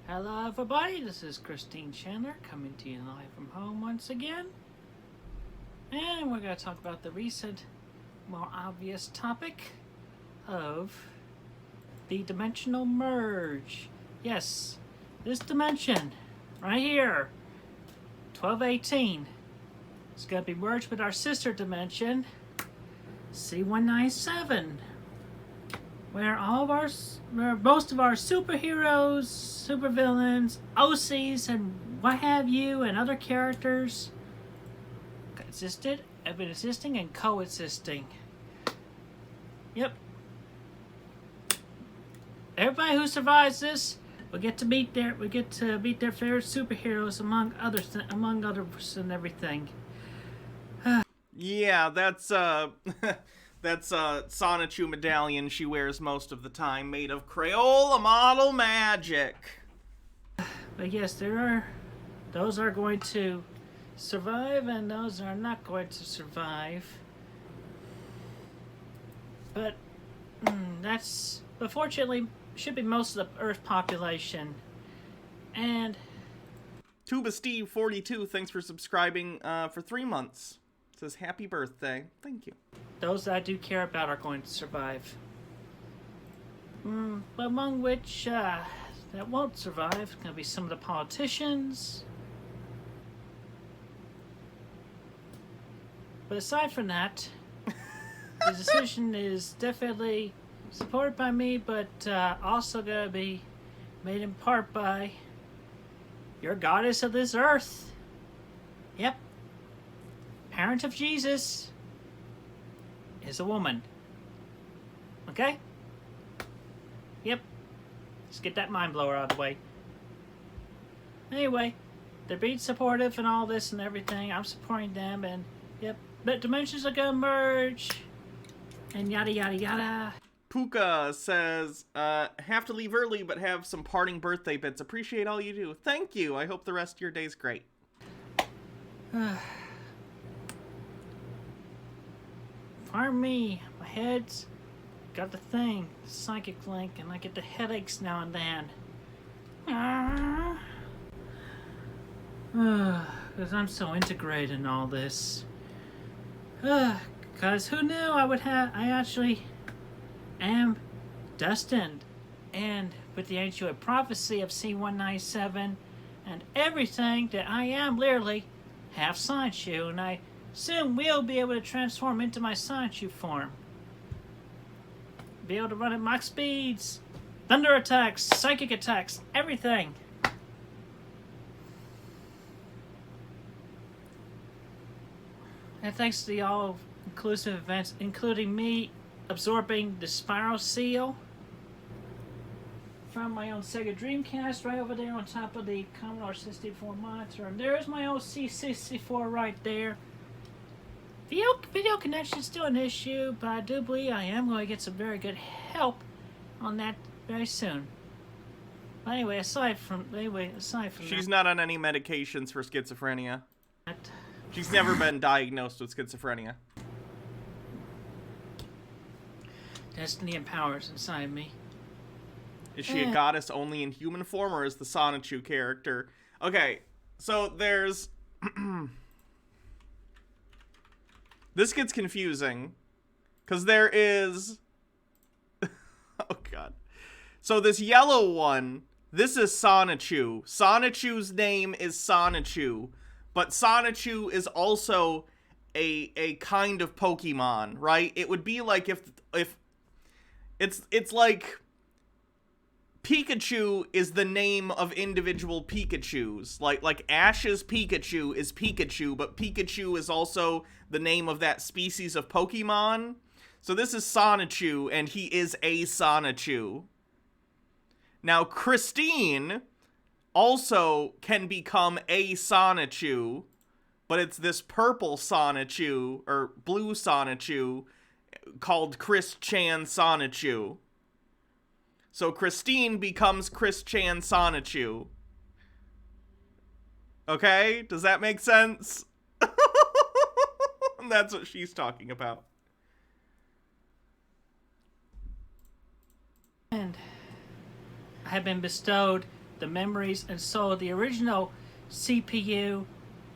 Hello everybody, this is Christine Chandler coming to you live from home once again. And we're going to talk about the recent, more obvious topic of the dimensional merge. Yes, this dimension, right here, 1218, is going to be merged with our sister dimension, C197. Where most of our superheroes, supervillains, OCs, and what have you, and other characters have been existing and coexisting. Yep. Everybody who survives this will get to meet their favorite superheroes among others and everything. Yeah, that's that's a Sonichu medallion she wears most of the time, made of Crayola model magic. But yes, those are going to survive, and those are not going to survive. But that's, unfortunately, should be most of the Earth population. And Tuba Steve 42, thanks for subscribing for 3 months. Says happy birthday. Thank you. those that I do care about are going to survive. But among which that won't survive going to be some of the politicians. But aside from that, the decision is definitely supported by me, but also gonna be made in part by your goddess of this earth. Yep. Parent of Jesus is a woman. Okay? Yep. Let's get that mind blower out of the way. Anyway, they're being supportive and all this and everything. I'm supporting them, and yep. But dimensions are gonna merge. And yada yada yada. Puka says, have to leave early, but have some parting birthday bits. Appreciate all you do. Thank you. I hope the rest of your day's great. Pardon me, my head's got the thing, the psychic link, and I get the headaches now and then. Because I'm so integrated in all this. Because who knew I actually am destined. And with the ancient prophecy of C197 and everything, that I am literally half Sonichu, and I soon will be able to transform into my Sonichu form. Be able to run at max speeds, thunder attacks, psychic attacks, everything. And thanks to the all-inclusive events, including me absorbing the Spiral Seal from my own Sega Dreamcast right over there on top of the Commodore 64 monitor. And there's my old C64 right there. Video connection's still an issue, but I do believe I am going to get some very good help on that very soon. But anyway, aside from She's not on any medications for schizophrenia. that, She's never been diagnosed with schizophrenia. destiny and powers inside me. Is she a goddess only in human form, or is the Sonichu character? Okay, so there's... This gets confusing, because there is... Oh, God. So this yellow one, this is Sonichu. Sonichu's name is Sonichu, but Sonichu is also a kind of Pokemon, right? It would be like if it's like Pikachu is the name of individual Pikachus. Like Ash's Pikachu is Pikachu, but Pikachu is also the name of that species of Pokemon. So this is Sonichu, and he is a Sonichu. Now, Christine also can become a Sonichu, but it's this purple Sonichu, or blue Sonichu, called Chris Chan Sonichu. So Christine becomes Chris Chan Sonichu. Okay? Does that make sense? That's what she's talking about. And I have been bestowed the memories and soul of the original CPU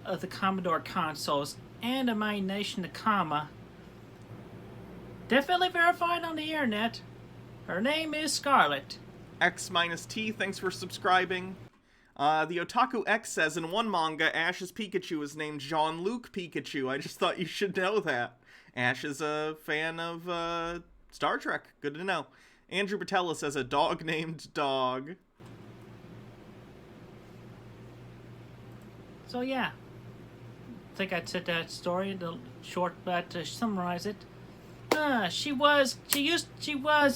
of the Commodore consoles and of my nation Nakama. Definitely verified on the internet. Her name is Scarlet. X-T, thanks for subscribing. The Otaku X says, in one manga, Ash's Pikachu is named Jean-Luc Pikachu. I just thought you should know that. Ash is a fan of Star Trek. Good to know. Andrew Batella says, a dog named Dog. So yeah, I think I said that story in the short, but to summarize it, she was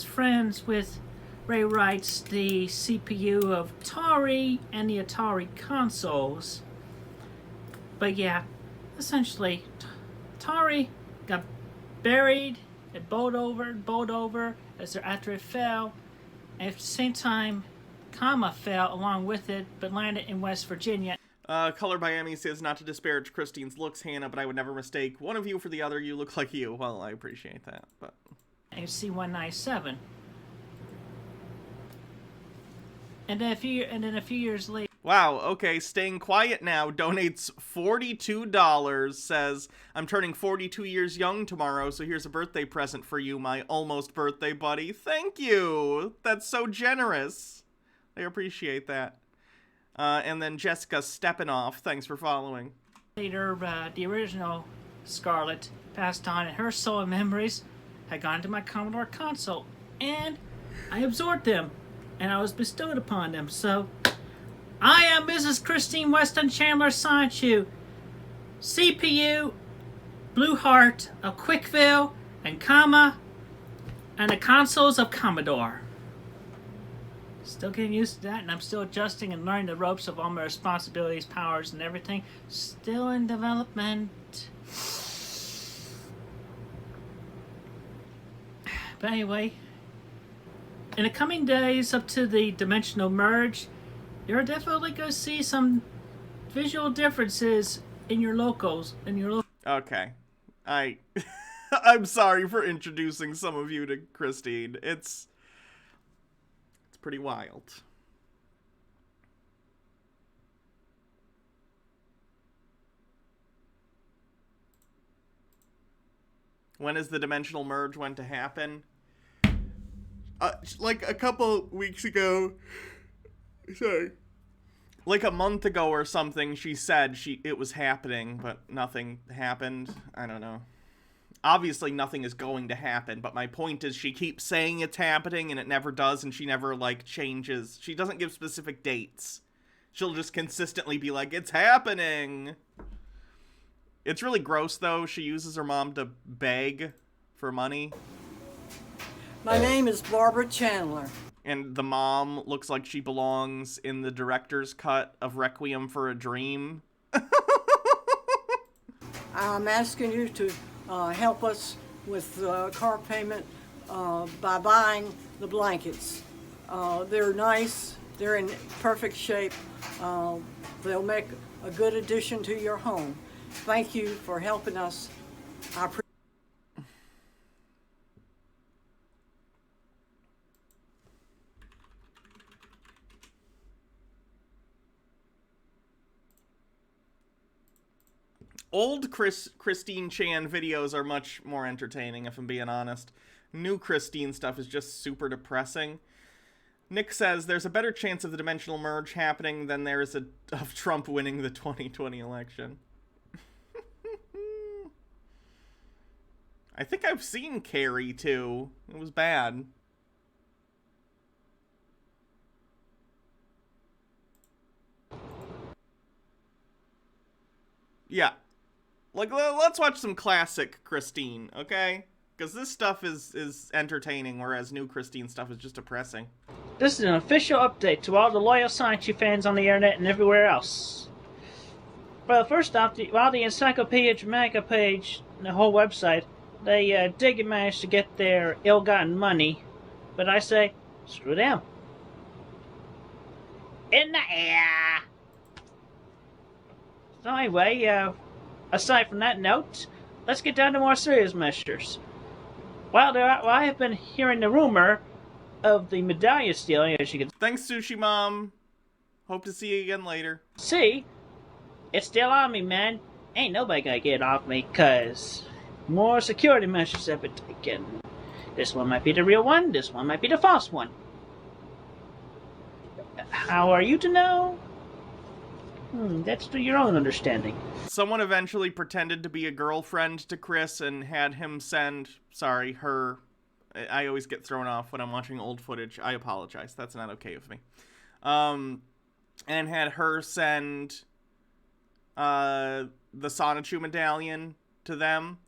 friends with Ray Wright's the CPU of Atari and the Atari consoles. But yeah, essentially, Atari got buried, it bowled over after it fell, and at the same time, Kama fell along with it, but landed in West Virginia. Color by Emmy says, not to disparage Christine's looks, Hannah, but I would never mistake one of you for the other. You look like you. Well, I appreciate that, but... And C197. And then a few years later... Wow, okay, Staying Quiet Now donates $42, says, I'm turning 42 years young tomorrow, so here's a birthday present for you, my almost birthday buddy. Thank you! That's so generous. I appreciate that. And then Jessica Steppanoff, thanks for following. Later, the original Scarlet passed on, and her soul and memories had gone to my Commodore console. and I absorbed them, and I was bestowed upon them. So, I am Mrs. Christine Weston Chandler Sanchu, CPU, Blue Heart of Quickville, and Comma, and the consoles of Commodore. Still getting used to that, and I'm still adjusting and learning the ropes of all my responsibilities, powers, and everything. Still in development. But anyway, in the coming days up to the dimensional merge, you're definitely going to see some visual differences in your locals. Okay. I'm sorry for introducing some of you to Christine. It's pretty wild. When is the dimensional merge going to happen? Like a couple weeks ago, sorry, like a month ago or something, she said it was happening, but nothing happened. I don't know. Obviously nothing is going to happen, but my point is she keeps saying it's happening and it never does, and she never, like, changes. She doesn't give specific dates. She'll just consistently be like, it's happening! It's really gross, though. She uses her mom to beg for money. My name is Barbara Chandler. And the mom looks like she belongs in the director's cut of Requiem for a Dream. I'm asking you to help us with car payment by buying the blankets. They're nice. They're in perfect shape. They'll make a good addition to your home. Thank you for helping us. Old Christine Chan videos are much more entertaining, if I'm being honest. New Christine stuff is just super depressing. Nick says, there's a better chance of the dimensional merge happening than there is of Trump winning the 2020 election. I think I've seen Carrie, too. It was bad. Yeah. Like, let's watch some classic Christine, okay? Because this stuff is entertaining, whereas new Christine stuff is just depressing. This is an official update to all the loyal Sanchi fans on the internet and everywhere else. Well, first off, while the Encyclopedia Dramatica page, the whole website, they did manage to get their ill-gotten money, but I say, screw them. In the air! So anyway, aside from that note, let's get down to more serious measures. While I have been hearing the rumor of the medallion stealing, as you can Thanks, Sushi Mom. Hope to see you again later. see, it's still on me, man. Ain't nobody gonna get it off me, cause more security measures have been taken. This one might be the real one, this one might be the false one. How are you to know? That's to your own understanding. Someone eventually pretended to be a girlfriend to Chris and had him send, her. I always get thrown off when I'm watching old footage. I apologize. That's not okay with me. And had her send the Sonichu medallion to them,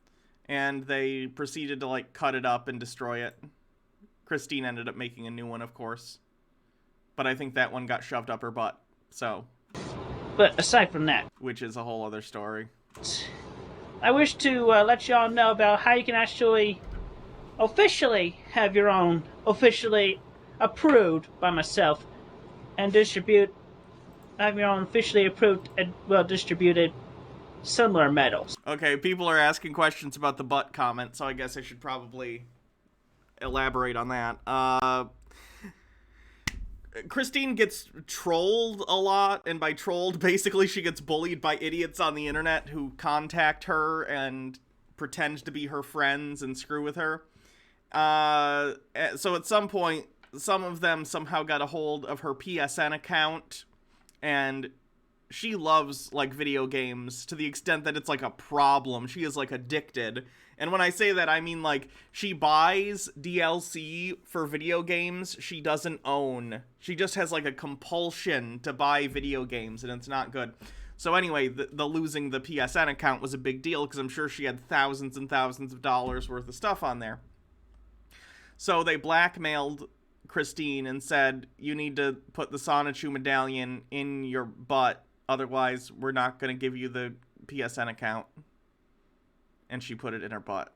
and they proceeded to, like, cut it up and destroy it. Christine ended up making a new one, of course. But I think that one got shoved up her butt, so... But aside from that, which is a whole other story. I wish to let y'all know about how you can actually officially have your own, officially approved by myself, and have your own officially approved and well-distributed similar medals. Okay, people are asking questions about the butt comment, so I guess I should probably elaborate on that. Christine gets trolled a lot, and by trolled, basically she gets bullied by idiots on the internet who contact her and pretend to be her friends and screw with her. So at some point, some of them somehow got a hold of her PSN account, and she loves, like, video games to the extent that it's, like, a problem. She is, like, addicted. And when I say that, I mean, like, she buys DLC for video games she doesn't own. She just has, like, a compulsion to buy video games, and it's not good. So anyway, the losing the PSN account was a big deal, because I'm sure she had thousands and thousands of dollars worth of stuff on there. So they blackmailed Christine and said, you need to put the Sonichu medallion in your butt, otherwise we're not going to give you the PSN account. And she put it in her butt.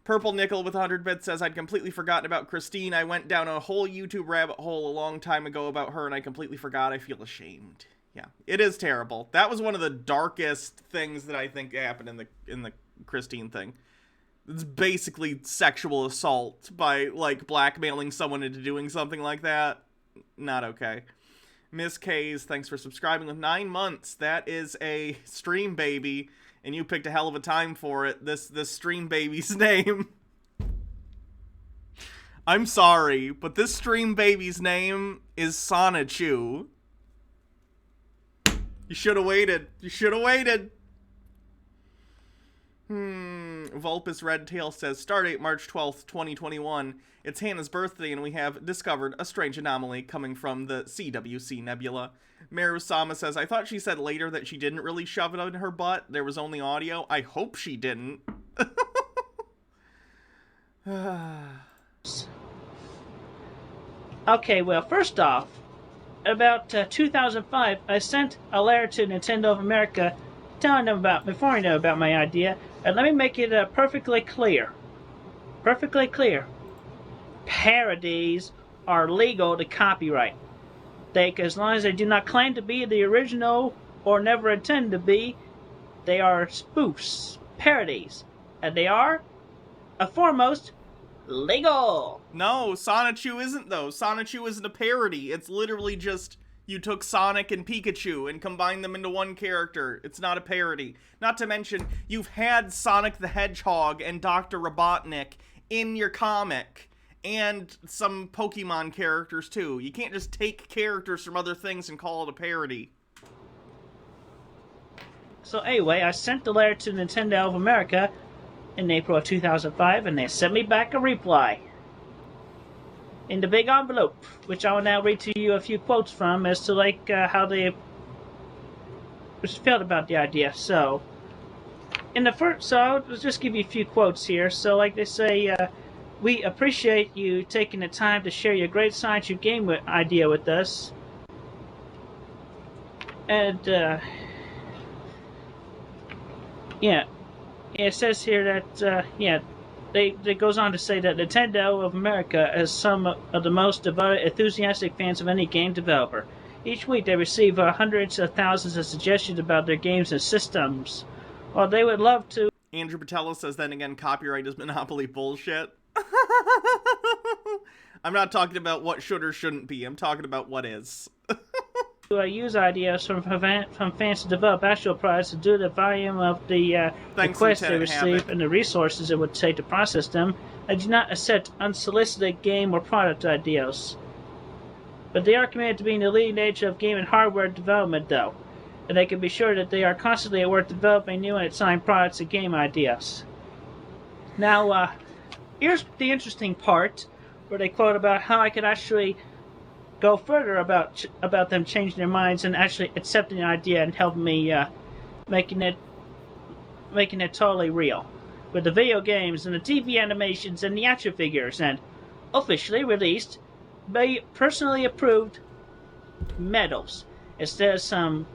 Purple Nickel with 100 bits says, I'd completely forgotten about Christine. I went down a whole YouTube rabbit hole a long time ago about her, and I completely forgot. I feel ashamed. Yeah, it is terrible. That was one of the darkest things that I think happened in the Christine thing. It's basically sexual assault by, like, blackmailing someone into doing something like that. Not okay. Miss K's, thanks for subscribing with 9 months. That is a stream baby, and you picked a hell of a time for it. This stream baby's name. I'm sorry, but this stream baby's name is Sonichu. You should have waited. You should have waited. Vulpus Redtail says, Stardate March 12th, 2021. It's Hannah's birthday, and we have discovered a strange anomaly coming from the CWC Nebula. Marusama says, I thought she said later that she didn't really shove it in her butt. There was only audio. I hope she didn't. Okay, well, first off, about 2005, I sent a letter to Nintendo of America informing them about my idea, and let me make it perfectly clear. Perfectly clear. Parodies are legal to copyright. As long as they do not claim to be the original or never intend to be, they are spoofs, parodies, and they are, foremost, legal. No, Sonichu isn't, though. Sonichu isn't a parody. It's literally just you took Sonic and Pikachu and combined them into one character. It's not a parody. Not to mention, you've had Sonic the Hedgehog and Dr. Robotnik in your comic, and some Pokemon characters, too. You can't just take characters from other things and call it a parody. So anyway, I sent the letter to Nintendo of America in April of 2005, and they sent me back a reply in the big envelope, which I will now read to you a few quotes from as to, like, how they felt about the idea. So, I'll just give you a few quotes here. So, like they say, we appreciate you taking the time to share your great Sonichu game idea with us. And, it says here that, it goes on to say that Nintendo of America is some of the most devoted, enthusiastic fans of any game developer. Each week they receive hundreds of thousands of suggestions about their games and systems. While they would love to... Andrew Patella says, then again, copyright is monopoly bullshit. I'm not talking about what should or shouldn't be. I'm talking about what is. use ideas from fans to develop actual products due to the volume of the requests they receive and the resources it would take to process them. I do not accept unsolicited game or product ideas. But they are committed to being the leading edge of game and hardware development, though. And they can be sure that they are constantly at work developing new and exciting products and game ideas. Now, here's the interesting part, where they quote about how I could actually go further about them changing their minds and actually accepting the idea and helping me making it totally real, with the video games and the TV animations and the action figures and officially released by personally approved medals instead of some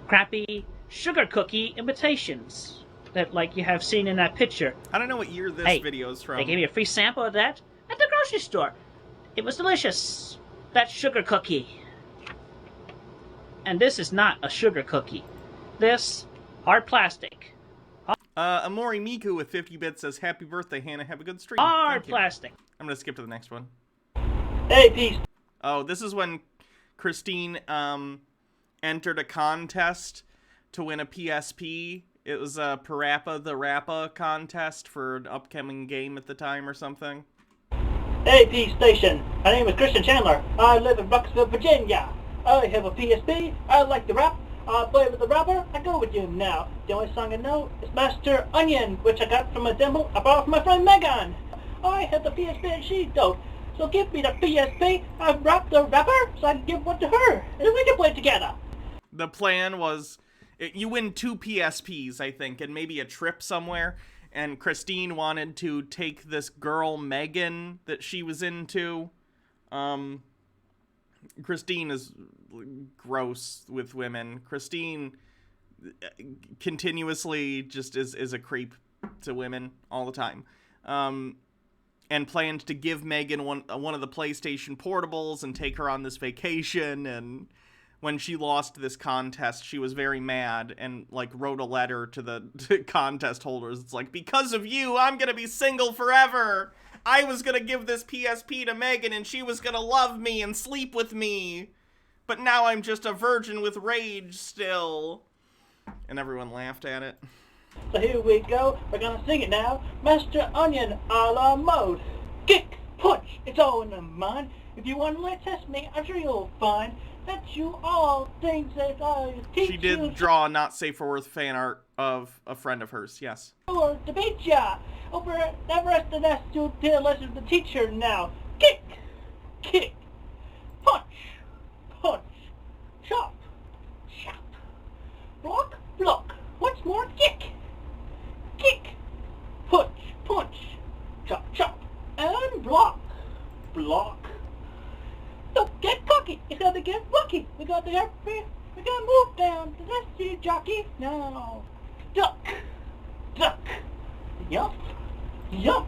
crappy sugar cookie imitations that, like, you have seen in that picture. I don't know what year this video is from. They gave me a free sample of that at the grocery store. It was delicious. That sugar cookie. And this is not a sugar cookie. This, hard plastic. Amori Miku with 50 bits says, happy birthday, Hannah. Have a good stream. Hard plastic. I'm going to skip to the next one. Hey, peace. Oh, this is when Christine entered a contest to win a PSP. It was a Parappa the Rappa contest for an upcoming game at the time or something. AP Station. My name is Christian Chandler. I live in Bucksville, Virginia. I have a PSP. I like to rap. I play with the rapper. I go with you now. The only song I know is Master Onion, which I got from a demo I borrowed from my friend Megan. I have the PSP and she don't. So give me the PSP. I rap the rapper so I can give one to her. And we can play together. The plan was you win 2 PSPs, I think, and maybe a trip somewhere. And Christine wanted to take this girl, Megan, that she was into. Christine is gross with women. Christine continuously just is a creep to women all the time. And planned to give Megan one of the PlayStation portables and take her on this vacation. And when she lost this contest, she was very mad and, like, wrote a letter to the contest holders. It's like, because of you, I'm gonna be single forever. I was gonna give this PSP to Megan and she was gonna love me and sleep with me. But now I'm just a virgin with rage still. And everyone laughed at it. So here we go. We're gonna sing it now. Master Onion a la mode. Kick, punch, it's all in the mind. If you want to test me, I'm sure you'll find that you all things that I teach you. She did draw a not safe for work fan art of a friend of hers, yes. Or debate ya. Over the rest of that to listen to the teacher now. Kick, kick, punch, punch, chop, chop, block, block. Once more, kick, kick, punch, punch, chop, chop, and block, block. Don't get cocky, you gotta get lucky. We gotta move down to the sea jockey now. Duck, duck, yup, yup.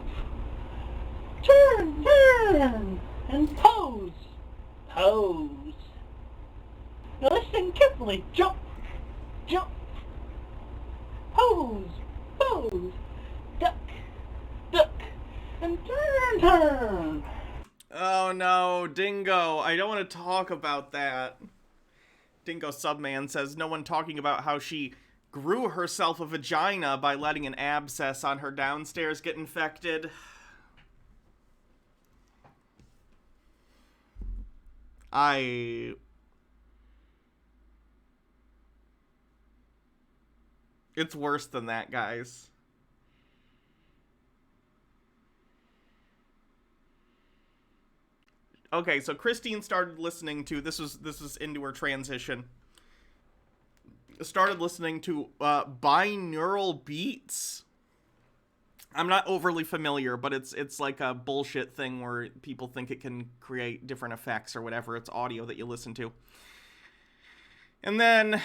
Turn, turn, and pose, pose. Now listen carefully. Jump, jump, pose, pose, duck, duck, and turn, turn. Oh no, Dingo, I don't want to talk about that. Dingo Subman says, no one talking about how she grew herself a vagina by letting an abscess on her downstairs get infected. It's worse than that, guys. Okay, so Christine started listening to, this was into her transition. Started listening to binaural beats. I'm not overly familiar, but it's like a bullshit thing where people think it can create different effects or whatever. It's audio that you listen to. And then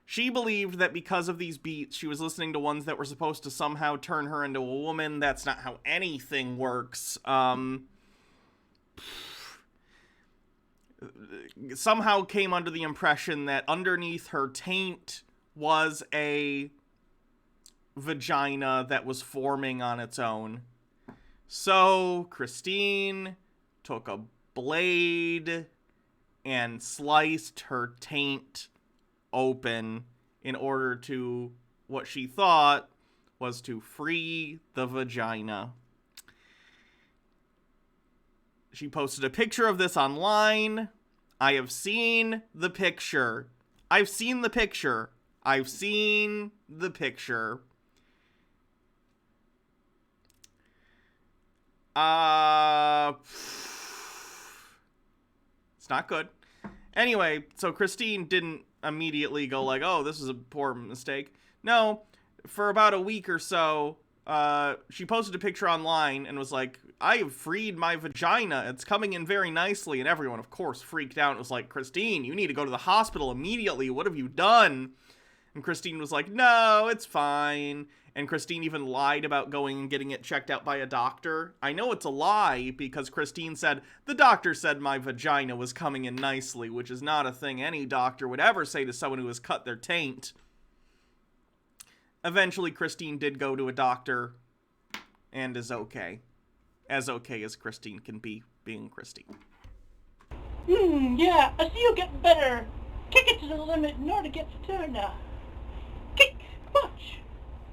she believed that because of these beats, she was listening to ones that were supposed to somehow turn her into a woman. That's not how anything works. Somehow came under the impression that underneath her taint was a vagina that was forming on its own. So Christine took a blade and sliced her taint open in order to, what she thought was to free the vagina. She posted a picture of this online. I have seen the picture. I've seen the picture. I've seen the picture. It's not good. Anyway, so Christine didn't immediately go like, oh, this is a poor mistake. No, for about a week or so, she posted a picture online and was like, I have freed my vagina. It's coming in very nicely. And everyone, of course, freaked out and was like, Christine, you need to go to the hospital immediately. What have you done? And Christine was like, no, it's fine. And Christine even lied about going and getting it checked out by a doctor. I know it's a lie because Christine said, the doctor said my vagina was coming in nicely, which is not a thing any doctor would ever say to someone who has cut their taint. Eventually, Christine did go to a doctor and is okay. As okay as Christine can be, being Christine. Yeah, I see you getting better. Kick it to the limit in order to get the turn now. Kick, punch,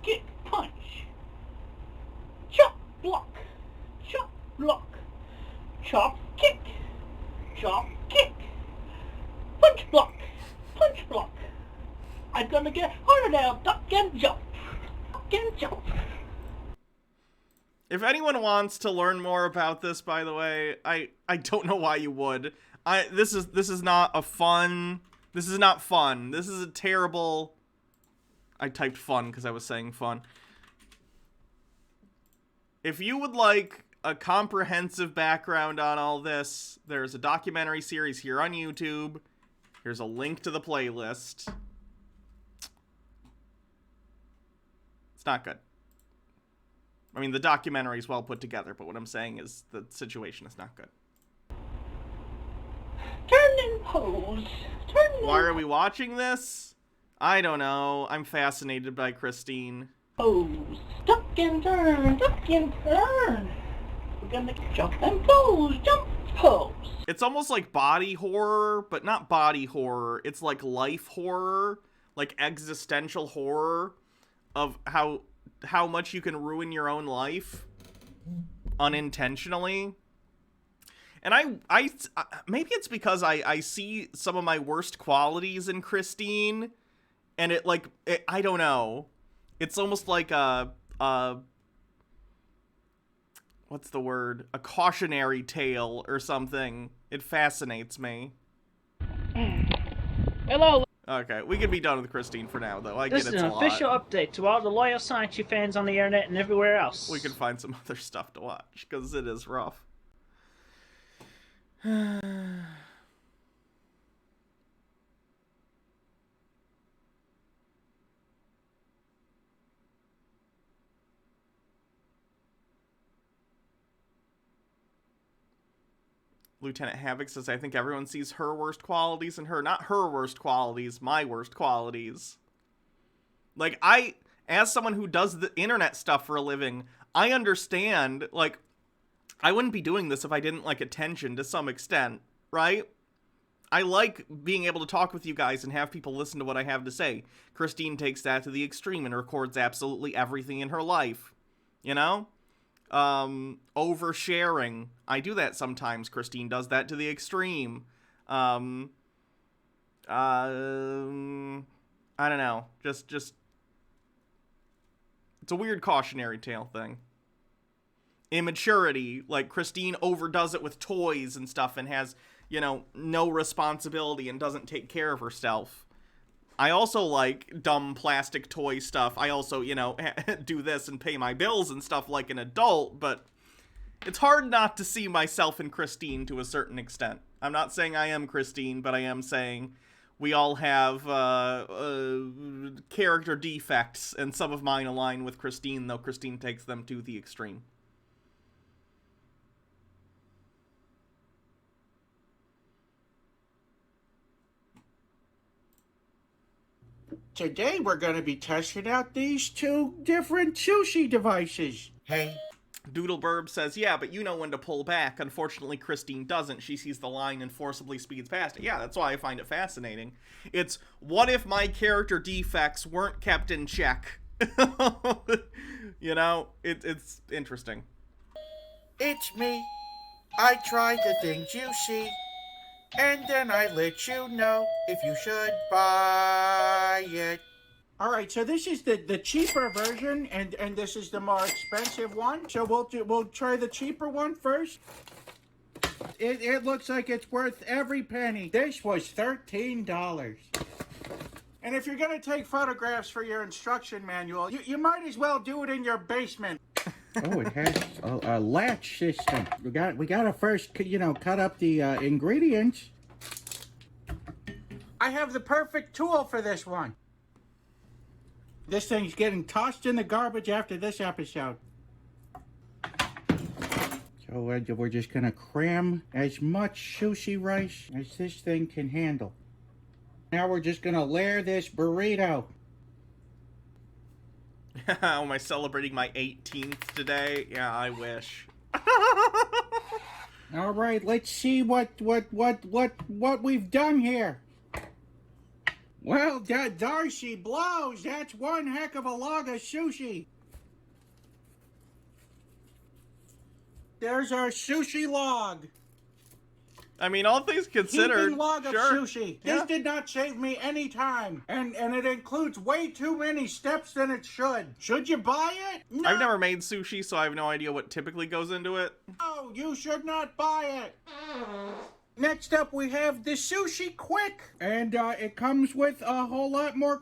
kick, punch. Chop, block, chop, block. Chop, kick, chop, I'm gonna get harder now. Duck and jump. Duck and jump. If anyone wants to learn more about this, by the way, I don't know why you would. This is not a fun. This is not fun. This is a terrible. I typed fun because I was saying fun. If you would like a comprehensive background on all this, there's a documentary series here on YouTube. Here's a link to the playlist. It's not good. I mean, the documentary is well put together, but what I'm saying is the situation is not good. Turn and pose. Turn and Why are we watching this? I don't know. I'm fascinated by Christine. pose. Duck and turn. Duck and turn. We're gonna jump and pose. Jump, pose. It's almost like body horror, but not body horror. It's like life horror, like existential horror of how much you can ruin your own life unintentionally. And I maybe it's because I see some of my worst qualities in Christine, and I don't know. It's almost like what's the word? A cautionary tale or something. It fascinates me. Hello. Okay, we can be done with Christine for now, though. I This get is it's an a lot. official update to all the loyal Science fans on the internet and everywhere else. We can find some other stuff to watch, because it is rough. Lieutenant Havoc says, I think everyone sees her worst qualities in her. Not her worst qualities, my worst qualities. Like, as someone who does the internet stuff for a living, I understand, like, I wouldn't be doing this if I didn't like attention to some extent, right? I like being able to talk with you guys and have people listen to what I have to say. Christine takes that to the extreme and records absolutely everything in her life, you know? Oversharing. I do that sometimes. Christine does that to the extreme. I don't know. Just it's a weird cautionary tale thing. Immaturity, like Christine overdoes it with toys and stuff and has, no responsibility and doesn't take care of herself. I also like dumb plastic toy stuff. I also, do this and pay my bills and stuff like an adult, but it's hard not to see myself in Christine to a certain extent. I'm not saying I am Christine, but I am saying we all have character defects, and some of mine align with Christine, though Christine takes them to the extreme. Today we're going to be testing out these two different sushi devices. Hey. Doodleburb says, yeah, but you know when to pull back. Unfortunately, Christine doesn't. She sees the line and forcibly speeds past it. Yeah, that's why I find it fascinating. It's, what if my character defects weren't kept in check? It's interesting. It's me. I tried the things you see, and then I let you know if you should buy it. All right, so this is the cheaper version, and this is the more expensive one. So we'll try the cheaper one first. It looks like it's worth every penny. This was $13. And if you're gonna take photographs for your instruction manual, you might as well do it in your basement. Oh, it has a latch system. We gotta first, cut up the ingredients. I have the perfect tool for this one. This thing's getting tossed in the garbage after this episode. So we're just gonna cram as much sushi rice as this thing can handle. Now we're just gonna layer this burrito. Am I celebrating my 18th today? Yeah, I wish. All right, let's see what we've done here. Well, Darcy blows. That's one heck of a log of sushi. There's our sushi log. I mean, all things considered, Heaping log of sure. sushi. Yeah. This did not save me any time, and it includes way too many steps than it should. Should you buy it? No, I've never made sushi, so I have no idea what typically goes into it. you should not buy it. Next up, we have the Sushi Quick, and it comes with a whole lot more.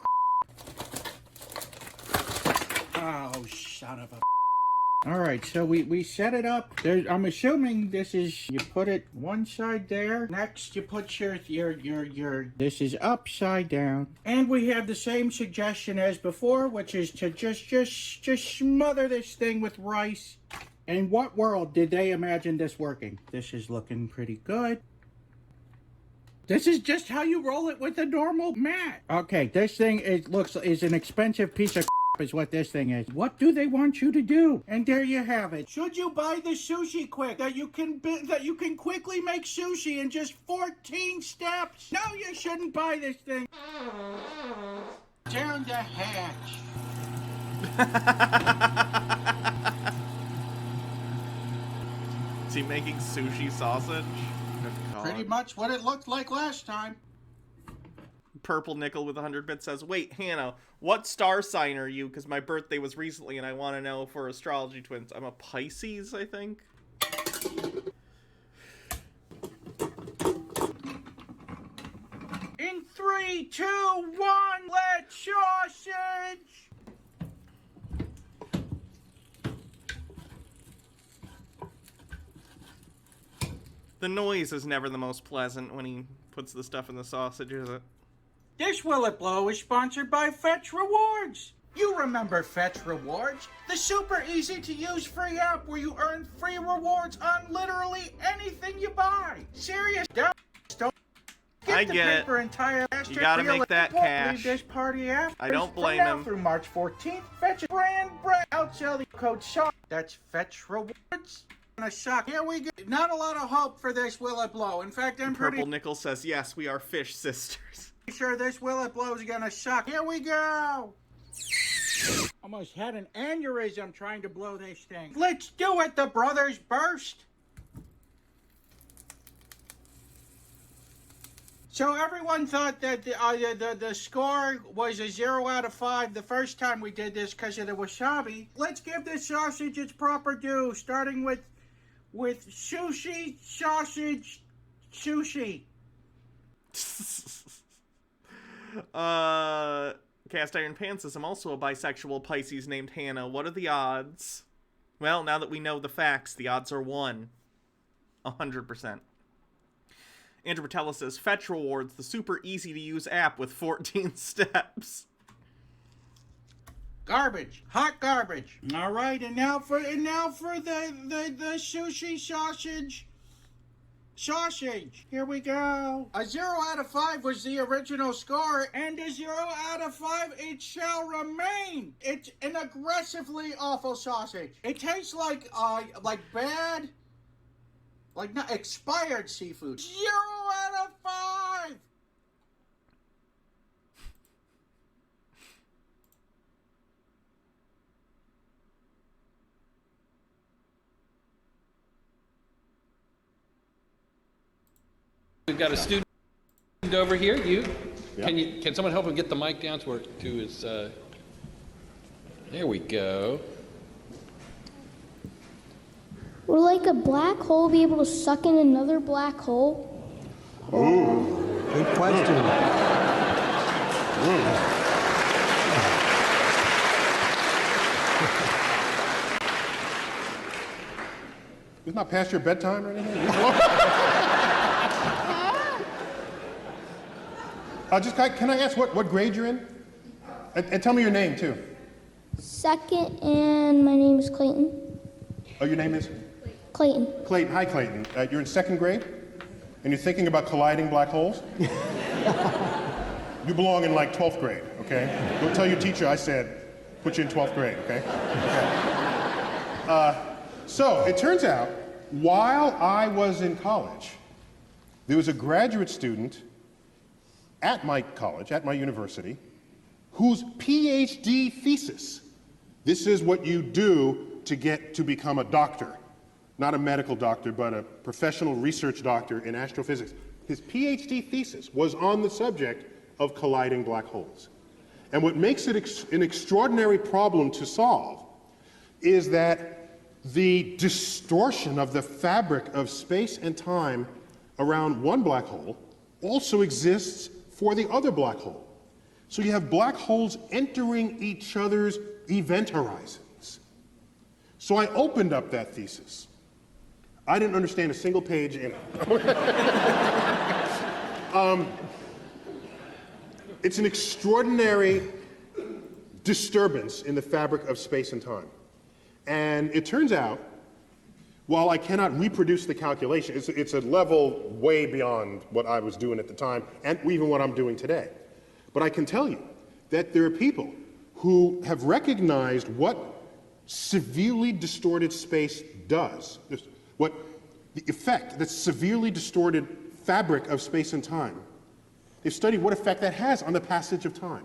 Oh, son of a. All right, so we set it up. I'm assuming this is, you put it one side there. Next, you put your this is upside down. And we have the same suggestion as before, which is to just smother this thing with rice. In what world did they imagine this working? This is looking pretty good. This is just how you roll it with a normal mat. Okay, this thing is an expensive piece of is what this thing is. What do they want you to do? And there you have it. Should you buy the Sushi Quick that you can quickly make sushi in just 14 steps? No, you shouldn't buy this thing. Down the hatch. Is he making sushi sausage? Good God. Pretty much what it looked like last time. Purple Nickel with 100 bits says, wait, Hannah, what star sign are you? Because my birthday was recently and I want to know for astrology twins. I'm a Pisces, I think. In 3, 2, 1, let's sausage! The noise is never the most pleasant when he puts the stuff in the sausage, is it? This Will It Blow is sponsored by Fetch Rewards. You remember Fetch Rewards? The super easy to use free app where you earn free rewards on literally anything you buy. Serious, don't I get it. For entire You gotta make that cash. Leave this party after. I don't blame From now him. through March 14th, Fetch brand outsell the code SHOCK. That's Fetch Rewards. A shock. Here we go. Not a lot of hope for this Will It Blow. In fact, I'm Purple pretty Nickel says, yes, we are fish sisters. sure this Will It Blow is gonna suck. Here we go. Almost had an aneurysm trying to blow this thing. Let's do it, the brothers burst. So everyone thought that the score was a 0 out of 5 the first time we did this because of the wasabi. Let's give this sausage its proper due, starting with sushi, sausage, sushi. Cast Iron Pants says, I'm also a bisexual Pisces named Hannah. What are the odds? Well, now that we know the facts, the odds are 1. 100%. Andrew Patella says, Fetch Rewards, the super easy to use app with 14 steps. Garbage, hot garbage. All right, and now for the sushi sausage. Here we go. A 0 out of 5 was the original score, and a 0 out of 5 it shall remain. It's an aggressively awful sausage. It tastes like bad, like not expired seafood. 0 out of 5. We've got a student over here. Can someone help him get the mic down to his? There we go. Will like a black hole be able to suck in another black hole? Ooh, good question. It's not past your bedtime or anything? Can I ask what grade you're in? And tell me your name, too. Second, and my name is Clayton. Oh, your name is? Clayton. Clayton. Hi, Clayton. You're in 2nd grade, and you're thinking about colliding black holes? You belong in, 12th grade, okay? Go tell your teacher I said, put you in 12th grade, okay? So, it turns out, while I was in college, there was a graduate student at my college, at my university, whose PhD thesis, this is what you do to get to become a doctor, not a medical doctor, but a professional research doctor in astrophysics. His PhD thesis was on the subject of colliding black holes. And what makes it an extraordinary problem to solve is that the distortion of the fabric of space and time around one black hole also exists for the other black hole. So you have black holes entering each other's event horizons. So I opened up that thesis. I didn't understand a single page in it. It's an extraordinary disturbance in the fabric of space and time. And it turns out, while I cannot reproduce the calculation, it's a level way beyond what I was doing at the time, and even what I'm doing today. But I can tell you that there are people who have recognized what severely distorted space does, what the effect that severely distorted fabric of space and time. They've studied what effect that has on the passage of time.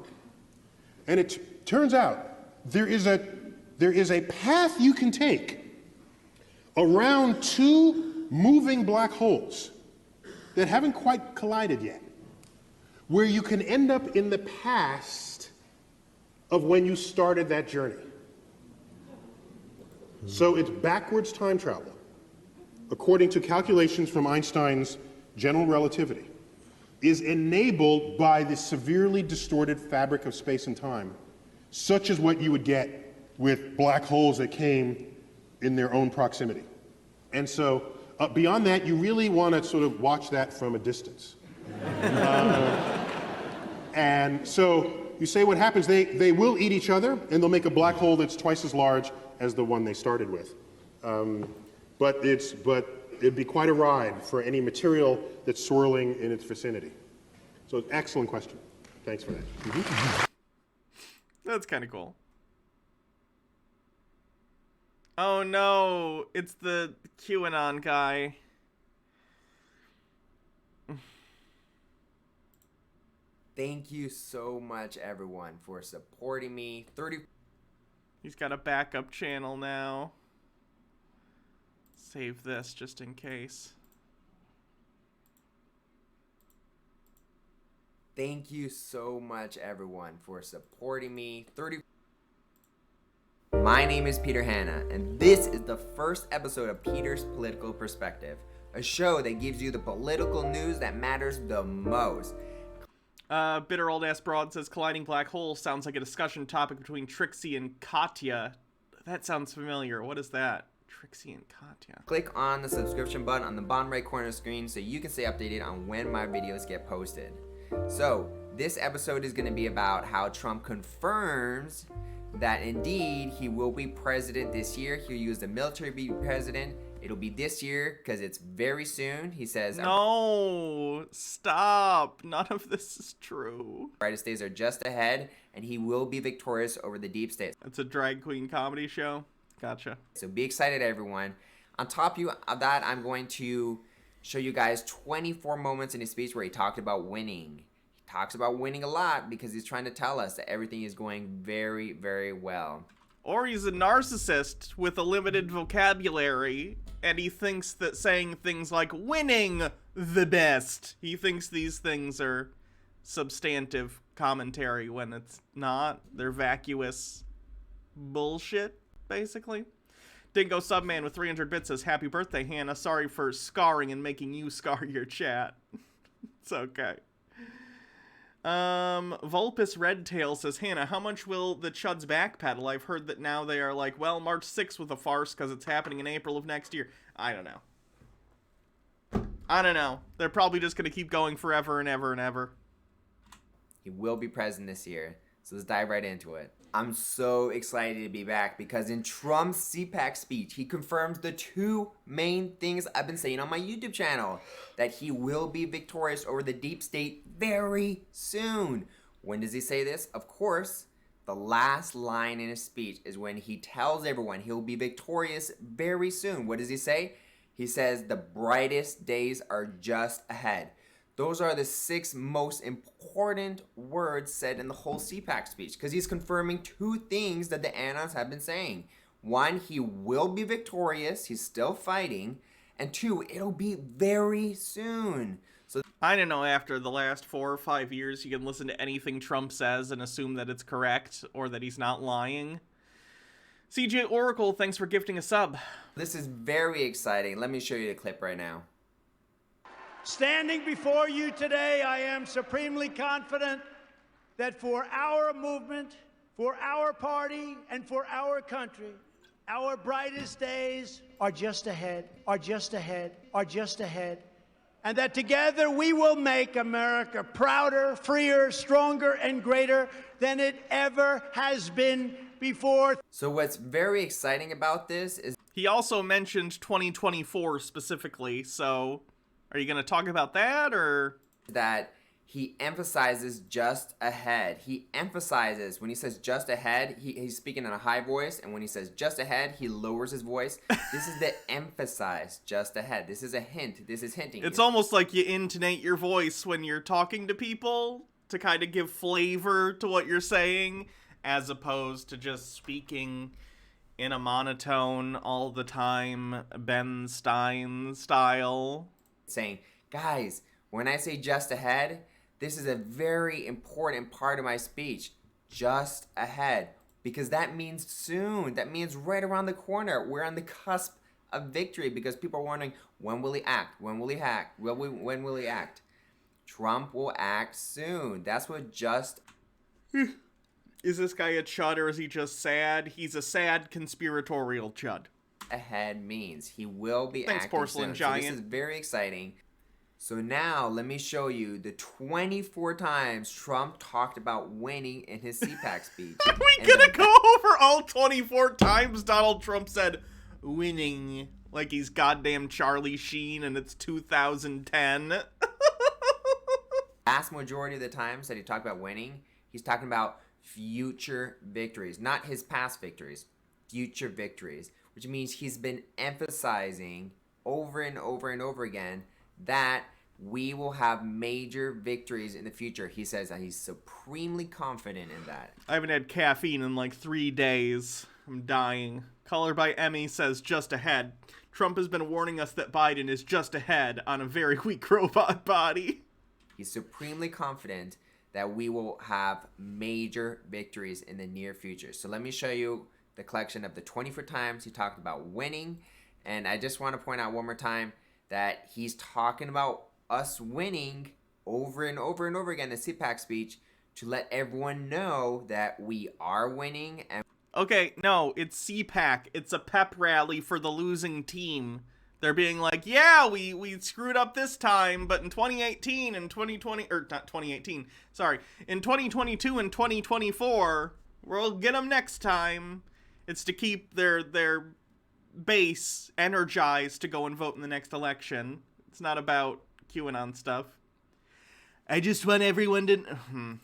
And it turns out there is a path you can take around two moving black holes that haven't quite collided yet, where you can end up in the past of when you started that journey. So it's backwards time travel, according to calculations from Einstein's general relativity, is enabled by the severely distorted fabric of space and time, such as what you would get with black holes that came in their own proximity. And so beyond that, you really want to sort of watch that from a distance. And so you say what happens, they will eat each other, and they'll make a black hole that's twice as large as the one they started with. But it'd be quite a ride for any material that's swirling in its vicinity. So excellent question. Thanks for that. Mm-hmm. That's kind of cool. Oh no, it's the QAnon guy. Thank you so much, everyone, for supporting me. He's got a backup channel now. Save this just in case. Thank you so much, everyone, for supporting me. My name is Peter Hanna, and this is the first episode of Peter's Political Perspective, a show that gives you the political news that matters the most. Bitter Old Ass Broad says colliding black holes sounds like a discussion topic between Trixie and Katya. That sounds familiar. What is that? Trixie and Katya. Click on the subscription button on the bottom right corner of the screen so you can stay updated on when my videos get posted. So, this episode is going to be about how Trump confirms that indeed he will be president this year. He'll use the military to be president. It'll be this year because it's very soon. He says, no, stop. None of this is true. Brightest days are just ahead, and he will be victorious over the deep state. It's a drag queen comedy show. Gotcha. So be excited, everyone. On top of that, I'm going to show you guys 24 moments in his speech where he talked about winning. He talks about winning a lot because he's trying to tell us that everything is going very, very well. Or he's a narcissist with a limited vocabulary, and he thinks that saying things like winning the best, he thinks these things are substantive commentary when it's not. They're vacuous bullshit, basically. Dingo Subman with 300 bits says, happy birthday, Hannah. Sorry for scarring and making you scar your chat. It's okay. Vulpus Redtail says, Hannah, how much will the Chuds backpedal? I've heard that now they are like, well, March 6th with a farce because it's happening in April of next year. I don't know. They're probably just going to keep going forever and ever and ever. He will be president this year. So let's dive right into it. I'm so excited to be back because in Trump's CPAC speech, he confirms the two main things I've been saying on my YouTube channel, that he will be victorious over the deep state very soon. When does he say this? Of course, the last line in his speech is when he tells everyone he'll be victorious very soon. What does he say? He says the brightest days are just ahead. Those are the 6 most important words said in the whole CPAC speech because he's confirming two things that the Anons have been saying. one, he will be victorious. He's still fighting. And two, it'll be very soon. So I don't know, after the last 4 or 5 years, you can listen to anything Trump says and assume that it's correct or that he's not lying. CJ Oracle, thanks for gifting a sub. This is very exciting. Let me show you the clip right now. Standing before you today, I am supremely confident that for our movement, for our party, and for our country, our brightest days are just ahead, are just ahead, are just ahead. And that together we will make America prouder, freer, stronger, and greater than it ever has been before. So what's very exciting about this is he also mentioned 2024 specifically, so are you going to talk about that, or? That he emphasizes just ahead. He emphasizes, when he says just ahead, he's speaking in a high voice, and when he says just ahead, he lowers his voice. This is the emphasize, just ahead. This is a hint. This is hinting. It's almost like you intonate your voice when you're talking to people to kind of give flavor to what you're saying, as opposed to just speaking in a monotone all the time, Ben Stein style. Saying, guys, when I say just ahead, this is a very important part of my speech. Just ahead. Because that means soon. That means right around the corner. We're on the cusp of victory because people are wondering, when will he act? When will he act? When will he act? Trump will act soon. That's what just... Is this guy a chud or is he just sad? He's a sad conspiratorial chud. Ahead means he will be Thanks, acting Porcelain soon. Giant. So this is very exciting. So now let me show you the 24 times Trump talked about winning in his CPAC speech. Are we gonna go over all 24 times Donald Trump said winning like he's goddamn Charlie Sheen and it's 2010? Vast majority of the times that he talked about winning, he's talking about future victories, not his past victories, future victories, which means he's been emphasizing over and over and over again that we will have major victories in the future. He says that he's supremely confident in that. I haven't had caffeine in like 3 days. I'm dying. Caller by Emmy says just ahead. Trump has been warning us that Biden is just ahead on a very weak robot body. He's supremely confident that we will have major victories in the near future. So let me show you the collection of the 24 times he talked about winning. And I just want to point out one more time that he's talking about us winning over and over and over again in the CPAC speech to let everyone know that we are winning. And okay, no, it's CPAC. It's a pep rally for the losing team. They're being like, yeah, we screwed up this time, but in 2018 and 2020, or not 2018, sorry, in 2022 and 2024, we'll get them next time. It's to keep their base energized to go and vote in the next election. It's not about QAnon stuff. I just want everyone to...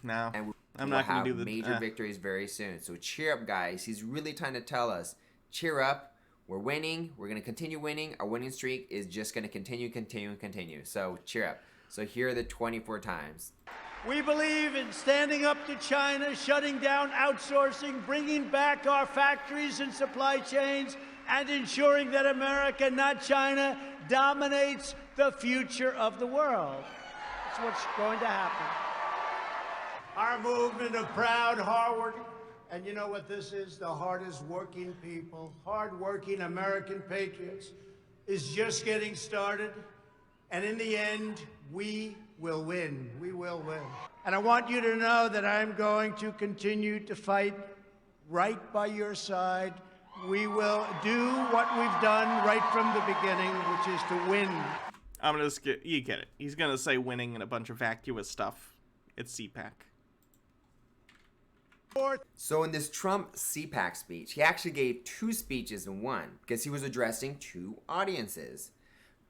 no, and I'm not going to do the... major victories very soon. So cheer up, guys. He's really trying to tell us, cheer up. We're winning. We're going to continue winning. Our winning streak is just going to continue. So cheer up. So here are the 24 times. We believe in standing up to China, shutting down outsourcing, bringing back our factories and supply chains, and ensuring that America, not China, dominates the future of the world. That's what's going to happen. Our movement of proud, hardworking, and you know what this is? The hardest working people, hardworking American patriots, is just getting started. And in the end, we will win. We will win. And I want you to know that I'm going to continue to fight right by your side. We will do what we've done right from the beginning, which is to win. I'm gonna skip. You get it. He's gonna say winning and a bunch of vacuous stuff. It's CPAC. So in this Trump CPAC speech, he actually gave 2 speeches in one because he was addressing 2 audiences.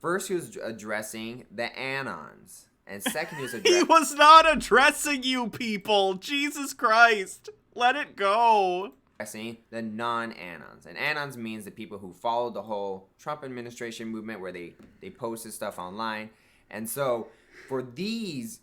First, he was addressing the Anons, and second, he was addressing... He was not addressing you people! Jesus Christ! Let it go! Addressing the non-Anons. And Anons means the people who followed the whole Trump administration movement where they posted stuff online. And so, for this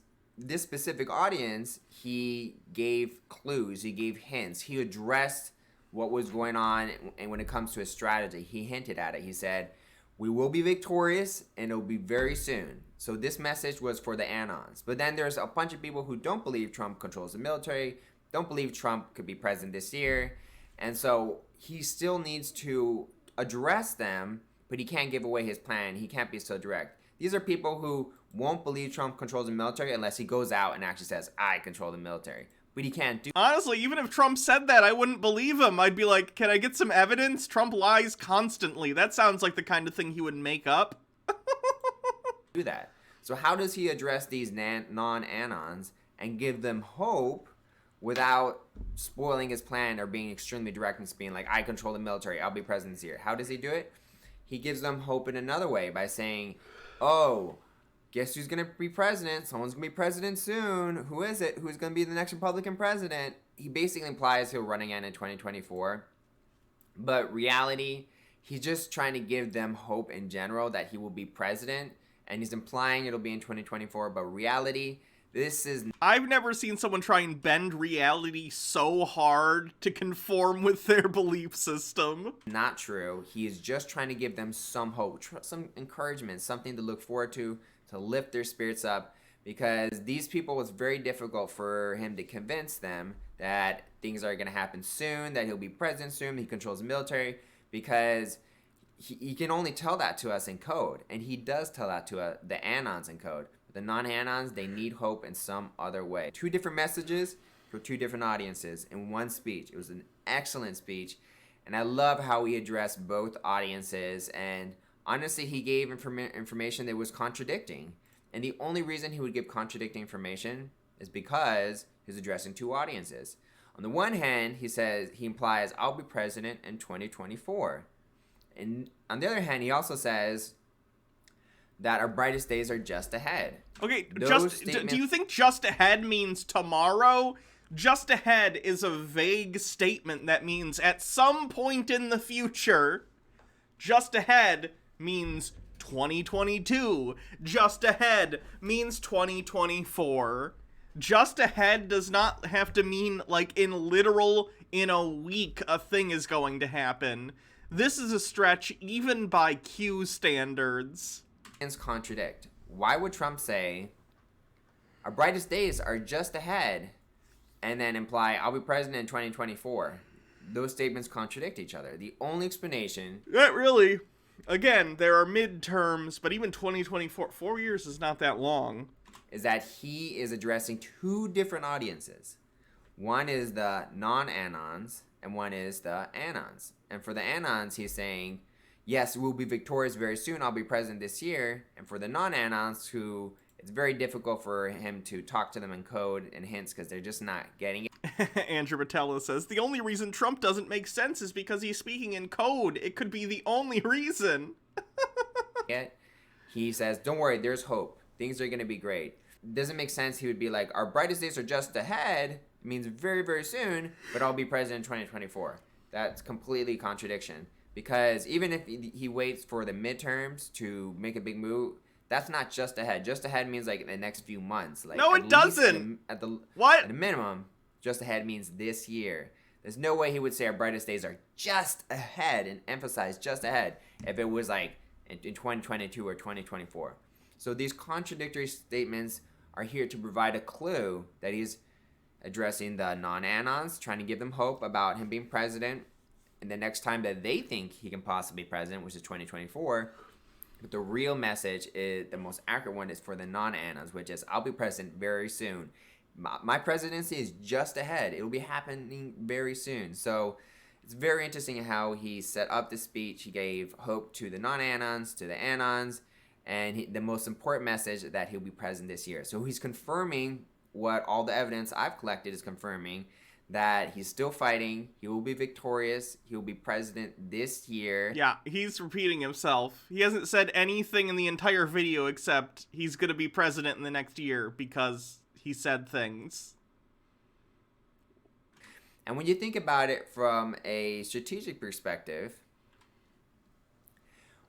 specific audience, he gave clues, he gave hints, he addressed what was going on, and when it comes to his strategy, he hinted at it. He said, "We will be victorious, and it'll be very soon." So this message was for the Anons. But then there's a bunch of people who don't believe Trump controls the military, don't believe Trump could be president this year, and so he still needs to address them, but he can't give away his plan. He can't be so direct. These are people who won't believe Trump controls the military unless he goes out and actually says, "I control the military." But he can't do. Honestly, even if Trump said that, I wouldn't believe him. I'd be like, can I get some evidence? Trump lies constantly. That sounds like the kind of thing he would make up. Do that. So how does he address these non-Anons and give them hope without spoiling his plan or being extremely direct and being like, "I control the military, I'll be president this year"? How does he do it? He gives them hope in another way by saying, "Oh, guess who's going to be president? Someone's going to be president soon. Who is it? Who's going to be the next Republican president?" He basically implies he'll run again in 2024. But reality, he's just trying to give them hope in general that he will be president. And he's implying it'll be in 2024. But reality, this is... I've never seen someone try and bend reality so hard to conform with their belief system. Not true. He is just trying to give them some hope, some encouragement, something to look forward to lift their spirits up, because these people, it's very difficult for him to convince them that things are going to happen soon, that he'll be president soon, he controls the military, because he can only tell that to us in code, and he does tell that to the Anons in code. But the non-Anons, they need hope in some other way. 2 different messages for 2 different audiences in one speech. It was an excellent speech, and I love how he addressed both audiences, and honestly, he gave information that was contradicting. And the only reason he would give contradicting information is because he's addressing 2 audiences. On the one hand, he implies, "I'll be president in 2024. And on the other hand, he also says that our brightest days are just ahead. Okay, do you think just ahead means tomorrow? Just ahead is a vague statement that means at some point in the future. Just ahead means 2022. Just ahead means 2024. Just ahead does not have to mean like in a week a thing is going to happen. This is a stretch even by Q standards. Contradict. Why would Trump say our brightest days are just ahead and then imply I'll be president in 2024? Those statements contradict each other. The only explanation... Not really. Again, there are midterms, but even 2024, 4 years is not that long. Is that he is addressing 2 different audiences. One is the non-Anons, and one is the Anons. And for the Anons, he's saying, yes, we'll be victorious very soon, I'll be president this year. And for the non-Anons, who it's very difficult for him to talk to them in code and hints because they're just not getting it. Andrew Batella says, the only reason Trump doesn't make sense is because he's speaking in code. It could be the only reason. He says, don't worry, there's hope. Things are going to be great. Doesn't make sense. He would be like, our brightest days are just ahead. It means very, very soon, but I'll be president in 2024. That's completely contradiction. Because even if he waits for the midterms to make a big move, that's not just ahead. Just ahead means like the next few months. Like, no, it doesn't. At the what? At a minimum, just ahead means this year. There's no way he would say our brightest days are just ahead and emphasize just ahead if it was like in 2022 or 2024. So these contradictory statements are here to provide a clue that he's addressing the non-Anons, trying to give them hope about him being president and the next time that they think he can possibly be president, which is 2024. But the real message is, the most accurate one, is for the non-Anons, which is, I'll be president very soon. My presidency is just ahead. It'll be happening very soon. So it's very interesting how he set up the speech. He gave hope to the non-Anons, to the Anons, and the most important message that he'll be president this year. So he's confirming what all the evidence I've collected is confirming, that he's still fighting, he will be victorious, he will be president this year. Yeah, he's repeating himself. He hasn't said anything in the entire video except he's going to be president in the next year because he said things. And when you think about it from a strategic perspective,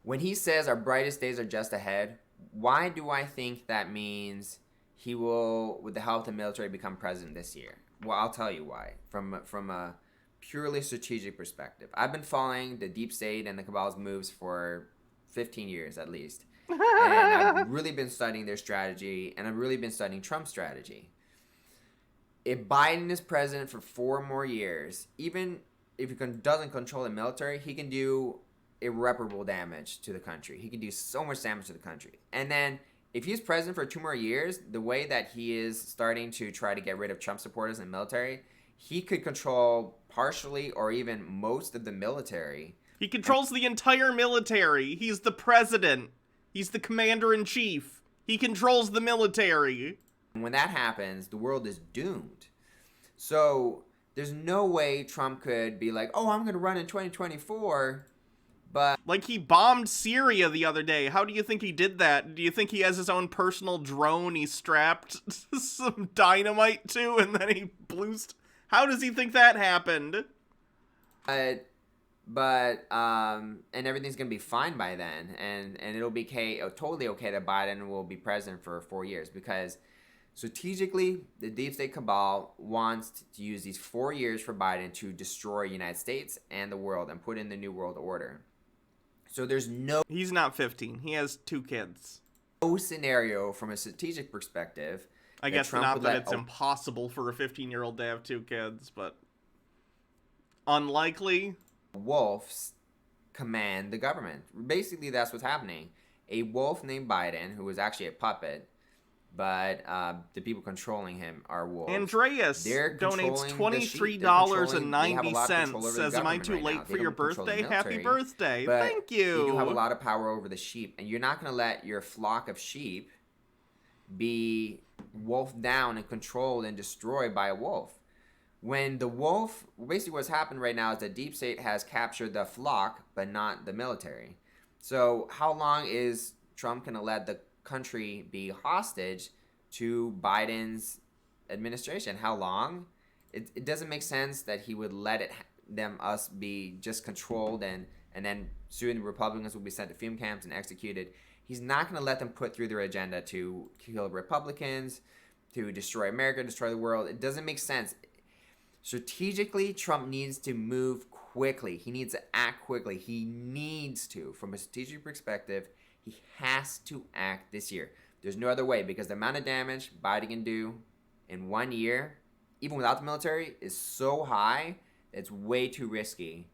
when he says our brightest days are just ahead, why do I think that means he will, with the help of the military, become president this year? Well, I'll tell you why. From a purely strategic perspective. I've been following the deep state and the cabal's moves for 15 years at least. And I've really been studying their strategy, and I've really been studying Trump's strategy. If Biden is president for 4 more years, even if he doesn't control the military, he can do irreparable damage to the country. He can do so much damage to the country. And then if he's president for 2 more years, the way that he is starting to try to get rid of Trump supporters in the military, he could control partially or even most of the military. He controls the entire military. He's the president. He's the commander-in-chief. He controls the military. And when that happens, the world is doomed. So there's no way Trump could be like, oh, I'm going to run in 2024. But like, he bombed Syria the other day. How do you think he did that? Do you think he has his own personal drone he strapped some dynamite to and then he blew... How does he think that happened? But and everything's gonna be fine by then, and it'll be totally okay that Biden will be president for 4 years, because strategically the deep state cabal wants to use these 4 years for Biden to destroy the United States and the world and put in the new world order. So there's no... He's not 15. He has 2 kids. No scenario from a strategic perspective. I guess not that it's impossible for a 15-year-old to have 2 kids, but unlikely. Wolves command the government. Basically, that's what's happening. A wolf named Biden, who is actually a puppet, but the people controlling him are wolves. Andreas donates $23.90. Says, am I too late for your birthday? Happy birthday. Thank you. They do have a lot of power over the sheep, and you're not going to let your flock of sheep be wolfed down and controlled and destroyed by a wolf. When the wolf, basically what's happened right now is the deep state has captured the flock, but not the military. So how long is Trump going to let the country be hostage to Biden's administration? How long? It doesn't make sense that he would let us be just controlled and then soon the Republicans will be sent to film camps and executed. He's not going to let them put through their agenda to kill Republicans, to destroy America, destroy the world. It doesn't make sense. Strategically, Trump needs to move quickly. He needs to act quickly. He needs to. From a strategic perspective, he has to act this year. There's no other way, because the amount of damage Biden can do in 1 year, even without the military, is so high, it's way too risky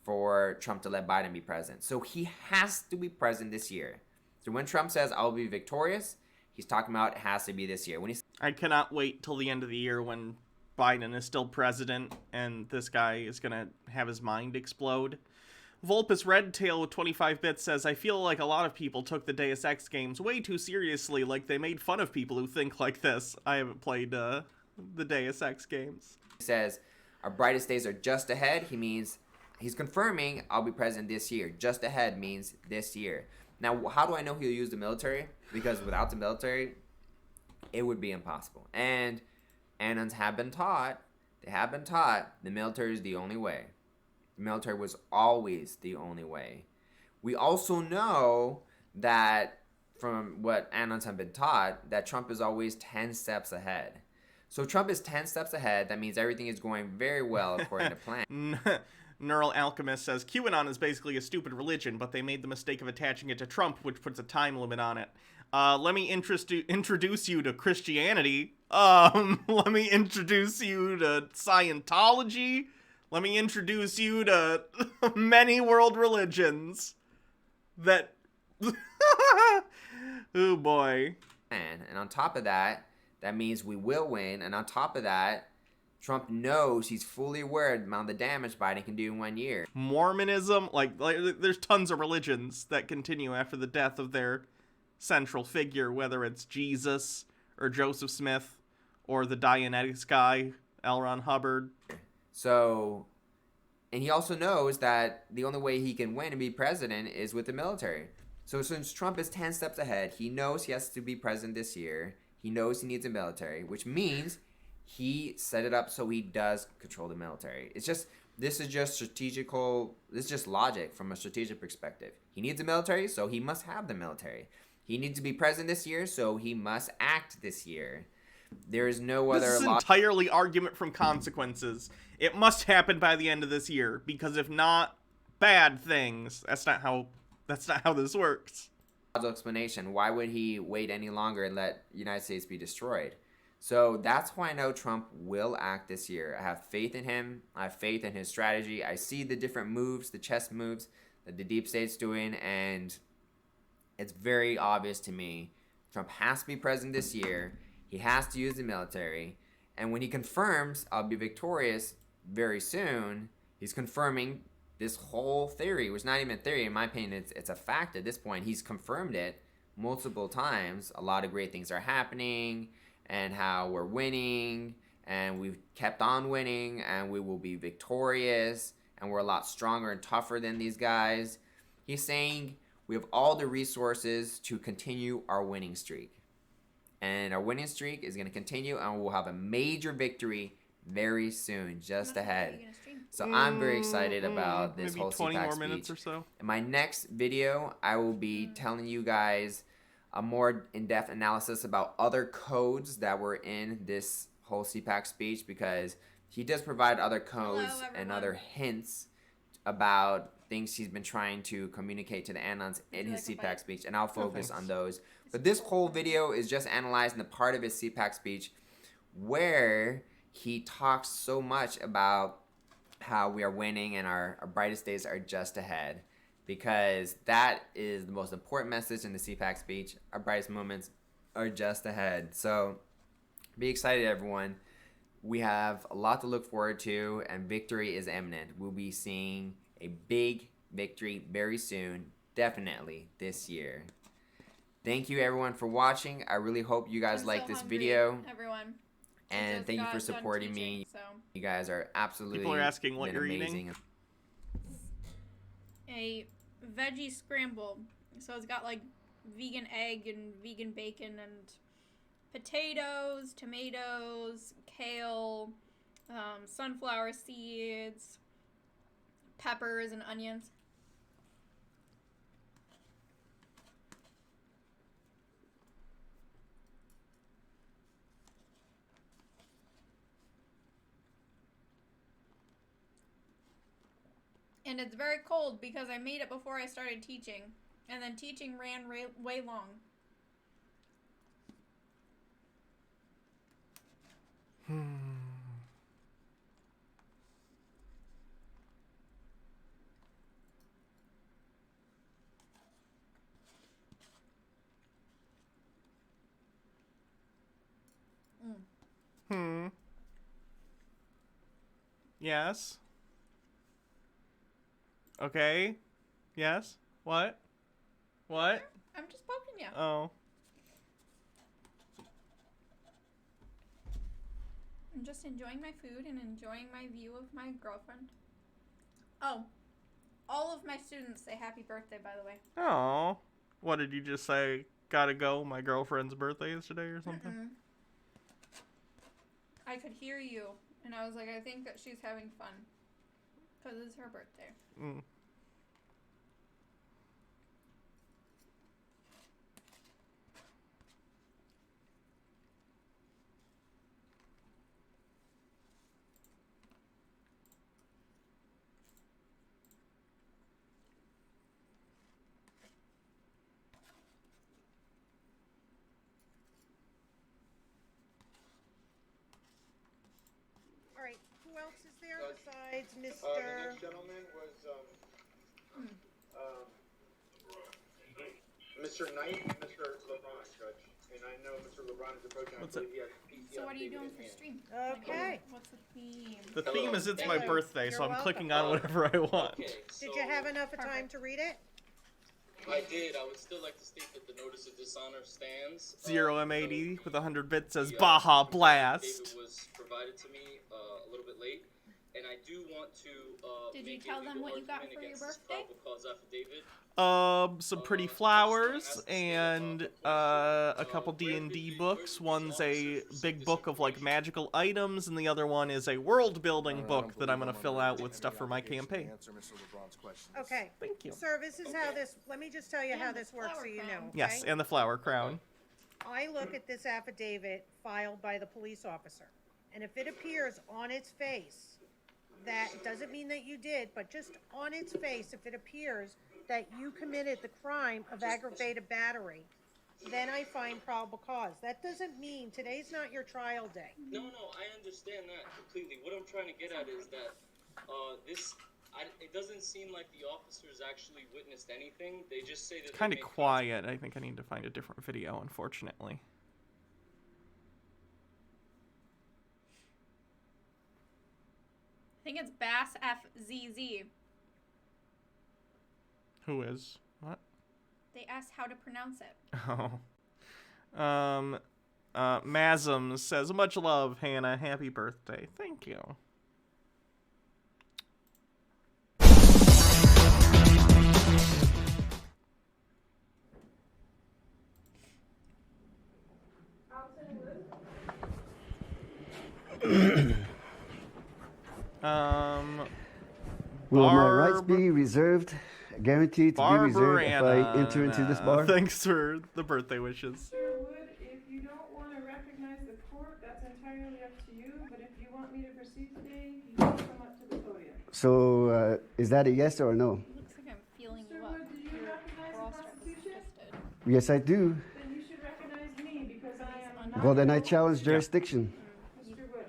for Trump to let Biden be president. So he has to be president this year. So when Trump says, I'll be victorious, he's talking about it has to be this year. I cannot wait till the end of the year when Biden is still president and this guy is going to have his mind explode. Vulpus Redtail with 25 bits says, I feel like a lot of people took the Deus Ex games way too seriously, like they made fun of people who think like this. I haven't played the Deus Ex games. He says, our brightest days are just ahead. He means, he's confirming I'll be president this year. Just ahead means this year. Now, how do I know he'll use the military? Because without the military, it would be impossible. And Anons have been taught, the military is the only way. The military was always the only way. We also know that, from what Anons have been taught, that Trump is always 10 steps ahead. So if Trump is 10 steps ahead, that means everything is going very well according to plan. Neural Alchemist says, QAnon is basically a stupid religion, but they made the mistake of attaching it to Trump, which puts a time limit on it. Let me introduce you to Christianity. Let me introduce you to Scientology. Let me introduce you to many world religions that... Oh, boy. And on top of that, that means we will win. And on top of that, Trump knows, he's fully aware of the amount of damage Biden can do in 1 year. Mormonism, like there's tons of religions that continue after the death of their central figure, whether it's Jesus or Joseph Smith or the Dianetics guy, L. Ron Hubbard. So, and he also knows that the only way he can win and be president is with the military. So since Trump is 10 steps ahead, he knows he has to be president this year. He knows he needs a military, which means he set it up so he does control the military. This is just logic from a strategic perspective. He needs a military, so he must have the military. He needs to be president this year, so he must act this year. There is no This other is entirely argument from consequences. It must happen by the end of this year, because if not, bad things. That's not how this works. logical explanation. Why would he wait any longer and let the United States be destroyed? So that's why I know Trump will act this year. I have faith in him. I have faith in his strategy. I see the different moves, the chess moves that the deep state's doing, and it's very obvious to me. Trump has to be president this year. He has to use the military. And when he confirms I'll be victorious very soon, he's confirming this whole theory, which is not even a theory. In my opinion, it's a fact at this point. He's confirmed it multiple times. A lot of great things are happening, and how we're winning, and we've kept on winning, and we will be victorious, and we're a lot stronger and tougher than these guys. He's saying we have all the resources to continue our winning streak. And our winning streak is going to continue, and we'll have a major victory very soon, just ahead. So I'm very excited about this maybe whole 20 CPAC more speech. minutes or so. In my next video, I will be telling you guys a more in-depth analysis about other codes that were in this whole CPAC speech, because he does provide other codes and other hints about things he's been trying to communicate to the Anons in his CPAC speech, and I'll focus on those. But this whole video is just analyzing the part of his CPAC speech where he talks so much about how we are winning and our brightest days are just ahead, because that is the most important message in the CPAC speech. Our brightest moments are just ahead. So be excited, everyone. We have a lot to look forward to, and victory is imminent. We'll be seeing a big victory very soon, definitely this year. Thank you, everyone, for watching. I really hope you guys like this video. Everyone. And thank you for supporting me. You guys are absolutely People are asking what been you're amazing. eating. A veggie scramble. So it's got like vegan egg and vegan bacon and potatoes, tomatoes, kale, sunflower seeds, peppers, and onions. And it's very cold because I made it before I started teaching. And then teaching ran way long. Yes. Okay. Yes. What? What? I'm just poking you. Oh. I'm just enjoying my food and enjoying my view of my girlfriend. Oh. All of my students say happy birthday, by the way. Oh. What did you just say? Gotta go. My girlfriend's birthday is today or something? I could hear you, and I was like, I think that she's having fun. Because it's her birthday. All right, who else is there besides The Mr. next gentleman was Mr. Knight and Mr. LeBron, Judge. And I know Mr. LeBron is approaching. What's I believe he has PC. So what are you doing for stream? Okay. What's the theme? The theme is it's my Hello. birthday, so You're I'm welcome. clicking on whatever I want. Did you have enough time to read it? I did. I would still like to state that the notice of dishonor stands. 0M80 with 100 bits says Baja Blast. David was provided to me a little bit late, and I do want to Did you make tell a them legal what you got argument for your against this birthday? probable cause affidavit. Some pretty flowers and a couple D&D books. One's a big book of like magical items, and the other one is a world-building book that I'm gonna fill out with stuff for my campaign. Okay. Thank you. Sir, this is how this, let me just tell you how this works so you know, okay? Yes, and the flower crown. I look at this affidavit filed by the police officer, and if it appears on its face, that doesn't mean that you did, but just on its face, if it appears that you committed the crime of aggravated battery, then I find probable cause. That doesn't mean today's not your trial day. No, I understand that completely. What I'm trying to get at is that it doesn't seem like the officers actually witnessed anything. They just say that It's kind of quiet. I think I need to find a different video, unfortunately. I think it's Bass FZZ. Who is? What? They asked how to pronounce it. Oh. Mazum says, much love, Hannah. Happy birthday. Thank you. Will my rights be reserved, guaranteed to be reserved if I enter into this bar? Thanks for the birthday wishes. Sir Wood, if you don't want to recognize the court, that's entirely up to you. But if you want me to proceed today, you can come up to the podium. So, is that a yes or a no? Looks like I'm feeling Sir Wood, do you recognize the Constitution? Yes, I do. Then you should recognize me because I am not. Well, then I challenge jurisdiction. Mr. Wood,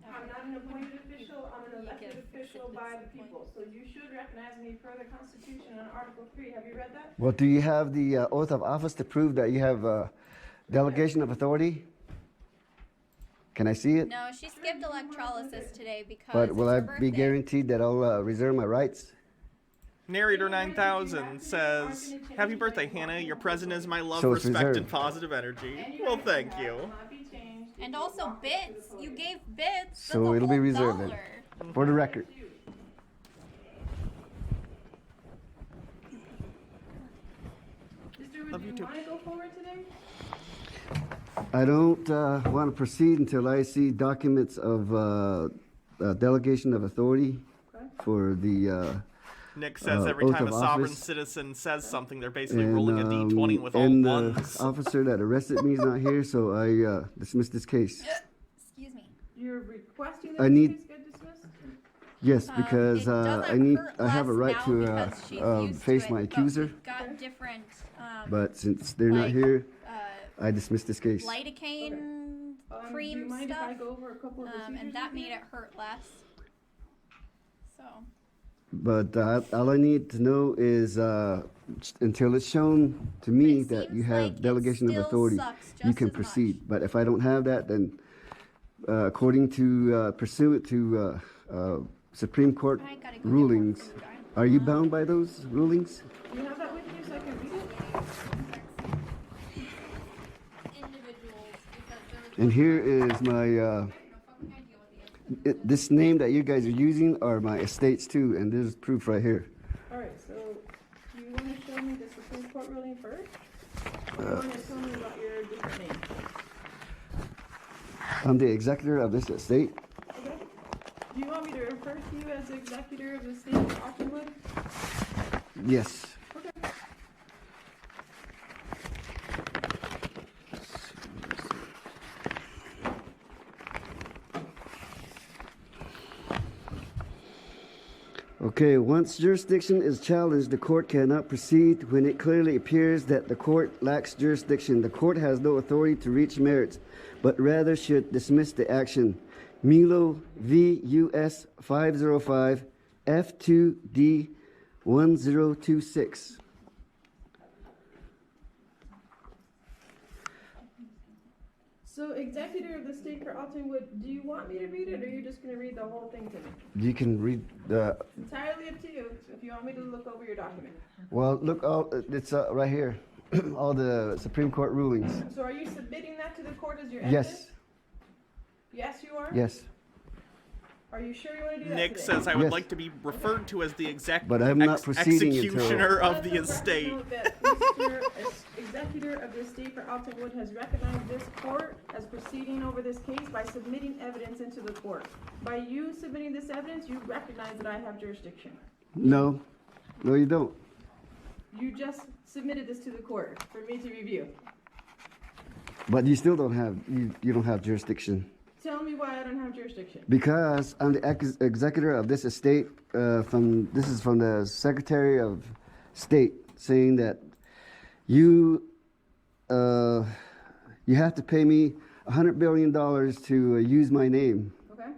I'm not an appointed official. I'm an elected official by the people. So you should recognize me per the Constitution and Article 3. Have you read that? Well, do you have the oath of office to prove that you have delegation of authority? Can I see it? No, she skipped electrolysis today because But will it's I her be birthday. guaranteed that I'll reserve my rights? Narrator 9000 says, happy birthday, Hannah. Your present is my love, So it's respect, and reserved. positive energy. Well, thank you. And also bits. You gave bits. So it'll be reserved then, for the record. Mr. Wood, do you want to go forward today? I don't want to proceed until I see documents of delegation of authority for the Nick says every oath time a of sovereign office. citizzen says something, they're basically And, rolling a d20 with all and the ones. officer that arrested me is not here, so I dismiss this case. Excuse me. You're requesting I that need- this case get dismissed? Yes, because I have a right to because she's used face to my it, but accuser, we've got different, but since they're not like, here, I dismiss this case. lidocaine Do you cream mind if stuff, I go over a couple of procedures and that with made you? it hurt less. So But all I need to know is until it's shown to me that you have delegation of still authority, sucks you just can as proceed. But if I don't have that, then according to pursuant to Supreme Court I gotta go get rulings, are you bound by those rulings? Do you have that with you so I can read it? individuals, because there was And here is my this name that you guys are using are my estates too, and there's proof right here. All right, so do you want to show me the Supreme Court ruling first? Or do you want to tell me about your different name? I'm the executor of this estate. Okay. Do you want me to refer to you as the executor of the state of Altonwood? Yes. Okay. Okay, once jurisdiction is challenged, the court cannot proceed when it clearly appears that the court lacks jurisdiction. The court has no authority to reach merits, but rather should dismiss the action. Milo v. U.S. 505 F2D 1026. So, executor of the state for Altonwood, do you want me to read it, or are you just going to read the whole thing to me? You can read the. It's entirely up to you. If you want me to look over your document. Well, look, it's right here. All the Supreme Court rulings. So, are you submitting that to the court as your evidence? Yes. Yes, you are. Yes. Are you sure you want to do that Nick today? says I would Yes. like to be referred to as the But I'm not proceeding executioner until- of the estate. Note that Mr. Executor of the State for Altonwood has recognized this court as proceeding over this case by submitting evidence into the court. By you submitting this evidence, you recognize that I have jurisdiction. No, no, you don't. You just submitted this to the court for me to review. But you still don't have you don't have jurisdiction. Tell me why I don't have jurisdiction. Because I'm the executor of this estate. This is from the Secretary of State saying that you have to pay me $100 billion to use my name. Okay.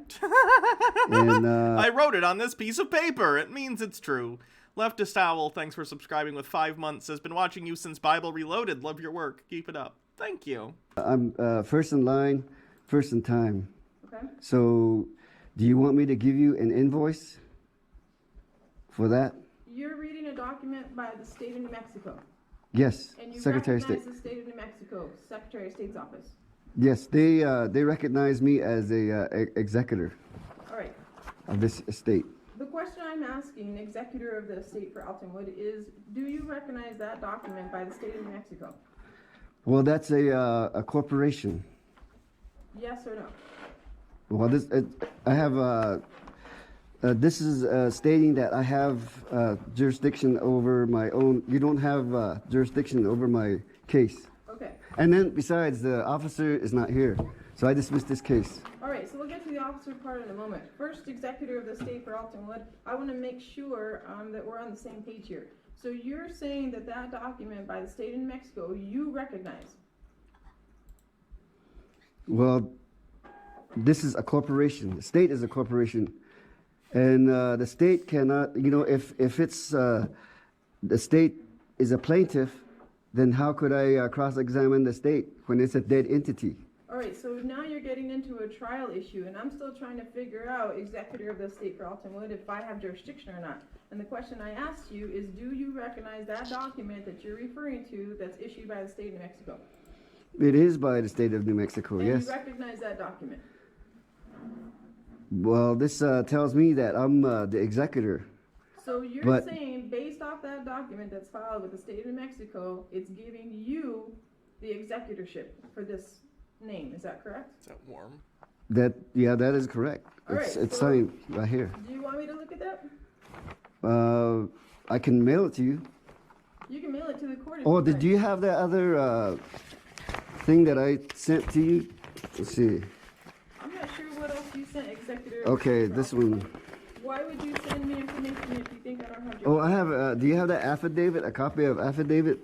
And I wrote it on this piece of paper. It means it's true. Leftist Owl, thanks for subscribing with 5 months. Has been watching you since Bible Reloaded. Love your work. Keep it up. Thank you. I'm first in line, first in time. Okay. So, do you want me to give you an invoice for that? You're reading a document by the state of New Mexico. Yes, And you Secretary of recognize State. the state of New Mexico, Secretary of State's office. Yes, they recognize me as a executor All right. of this estate. The question I'm asking, executor of the estate for Altonwood, is do you recognize that document by the state of New Mexico? Well, that's a corporation. Yes or no? Well, this I have. This is stating that I have jurisdiction over my own. You don't have jurisdiction over my case. Okay. And then, besides, the officer is not here, so I dismissed this case. All right, so we'll get to the officer part in a moment. First, executor of the state for Altonwood, I want to make sure that we're on the same page here. So you're saying that that document by the state of New Mexico you recognize? Well, this is a corporation. The state is a corporation, and the state cannot. You know, if it's the state is a plaintiff, then how could I cross-examine the state when it's a dead entity? All right, so now you're getting into a trial issue, and I'm still trying to figure out, executor of the state for Altonwood, if I have jurisdiction or not. And the question I asked you is, do you recognize that document that you're referring to that's issued by the state of New Mexico? It is by the state of New Mexico, And yes. you recognize that document? Well, this tells me that I'm the executor. So you're But- saying, based off that document that's filed with the state of New Mexico, it's giving you the executorship for this name, is that correct? Is that warm? That that is correct. All It's right, it's so- signed right here. Do you want me to look at that? I can mail it to you. You can mail it to the court if Oh, you'd did like. you have that other thing that I sent to you? Let's see. I'm not sure what else you sent, executor. Okay, this one. Why would you send me information if you think I don't have Oh, I have. Do you have that affidavit? A copy of affidavit?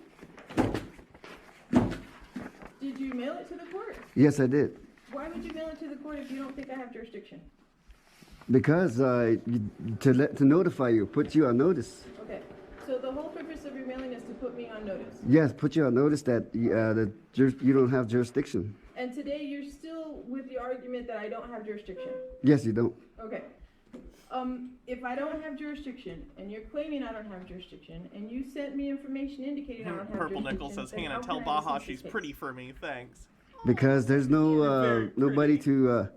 Did you mail it to the court? Yes, I did. Why would you mail it to the court if you don't think I have jurisdiction? Because to notify you, put you on notice. Okay, so the whole purpose of your mailing is to put me on notice. Yes, put you on notice that you don't have jurisdiction. And today you're still with the argument that I don't have jurisdiction. Yes, you don't. Okay. If I don't have jurisdiction, and you're claiming I don't have jurisdiction, and you sent me information indicating I don't have Purple jurisdiction, Nickel says, then Hannah, how tell can I Baja dismiss she's this case? pretty for me. Thanks. Because there's no nobody to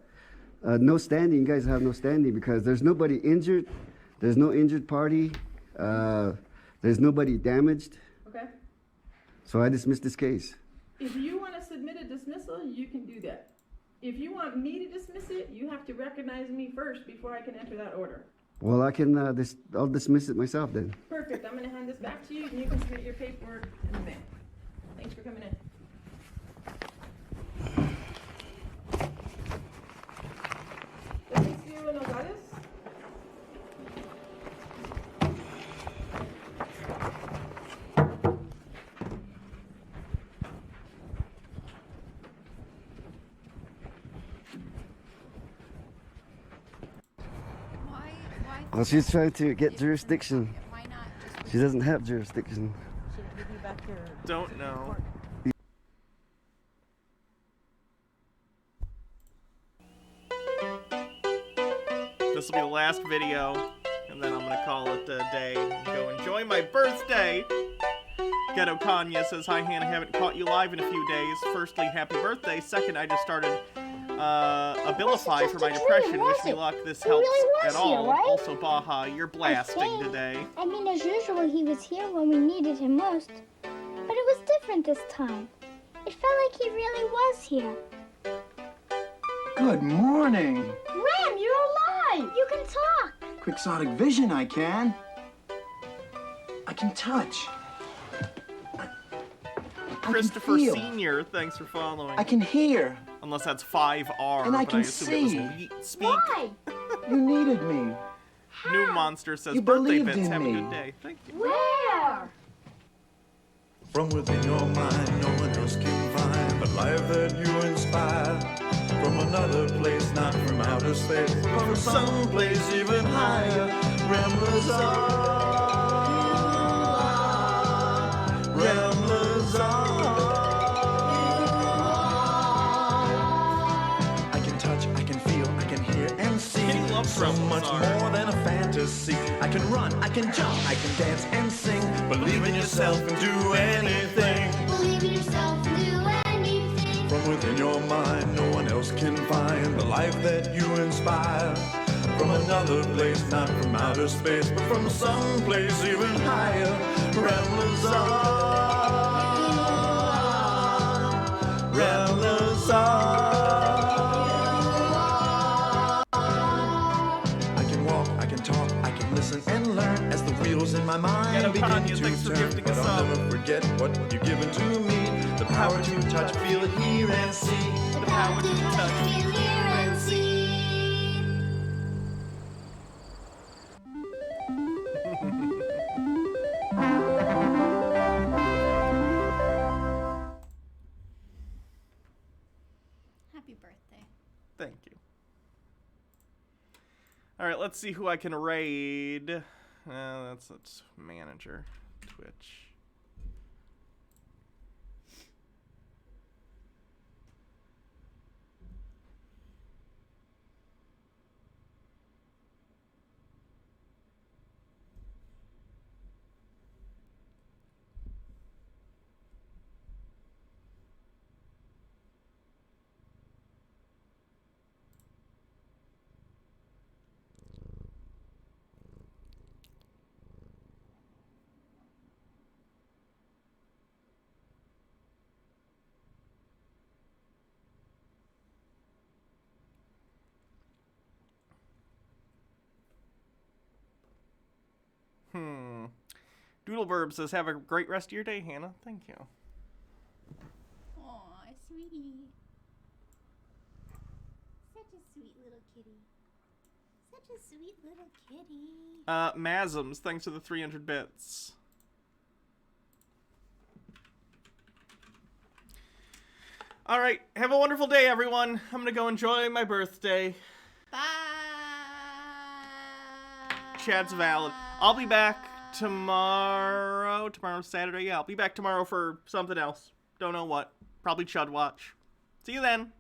no standing. You guys have no standing because there's nobody injured. There's no injured party. There's nobody damaged. Okay. So I dismissed this case. If you want to submit a dismissal, you can do that. If you want me to dismiss it, you have to recognize me first before I can enter that order. Well, I can. I'll dismiss it myself then. Perfect. I'm going to hand this back to you, and you can submit your paperwork in the mail. Thanks for coming in. Inicio Nogales? Well, she's trying to get jurisdiction. She doesn't have jurisdiction. Don't know. This will be the last video, and then I'm gonna call it a day and go enjoy my birthday. Ghetto Kanya says, hi Hannah, haven't caught you live in a few days. Firstly, happy birthday. Second, I just started Abilify for my depression. Wish me luck. This helps at all. right? Also, Baja, you're blasting today. I mean, as usual, he was here when we needed him most. But it was different this time. It felt like he really was here. Good morning. Ram, you're alive! You can talk! Quixotic vision, I can. I can touch. I Christopher feel. Sr., thanks for following. I can hear. Unless that's 5R, And I but can I assume see. it was speak. Why? You needed me. New Monster says, You birthday believed bits, in have a me. good day. Thank you. Where? From within your mind, no one else can find the life that you inspire. From another place, not from outer space, but from someplace even higher. Ramblers are, ramblers are. I can touch, I can feel, I can hear and see. So much more than a fantasy. I can run, I can jump, I can dance and sing. Believe in yourself and do anything. Believe in yourself and do anything. From within your mind, no one else can find the life that you inspire. From another place, not from outer space, but from some place even higher. Ramblers are, ramblers are. I can walk, I can talk, I can listen and learn as the wheels in my mind begin to turn. But I'll never forget what you've given to me. The power to touch, feel it, hear and see. The power to touch, feel, hear and see. Happy birthday. Thank you. Alright, let's see who I can raid. That's manager. Twitch. Doodleburb says, have a great rest of your day, Hannah. Thank you. Aw, sweetie. Such a sweet little kitty. Such a sweet little kitty. Masms, thanks for the 300 bits. Alright, have a wonderful day, everyone. I'm gonna go enjoy my birthday. Bye. Chat's valid. I'll be back tomorrow. Tomorrow's Saturday. Yeah, I'll be back tomorrow for something else. Don't know what. Probably Chud Watch. See you then.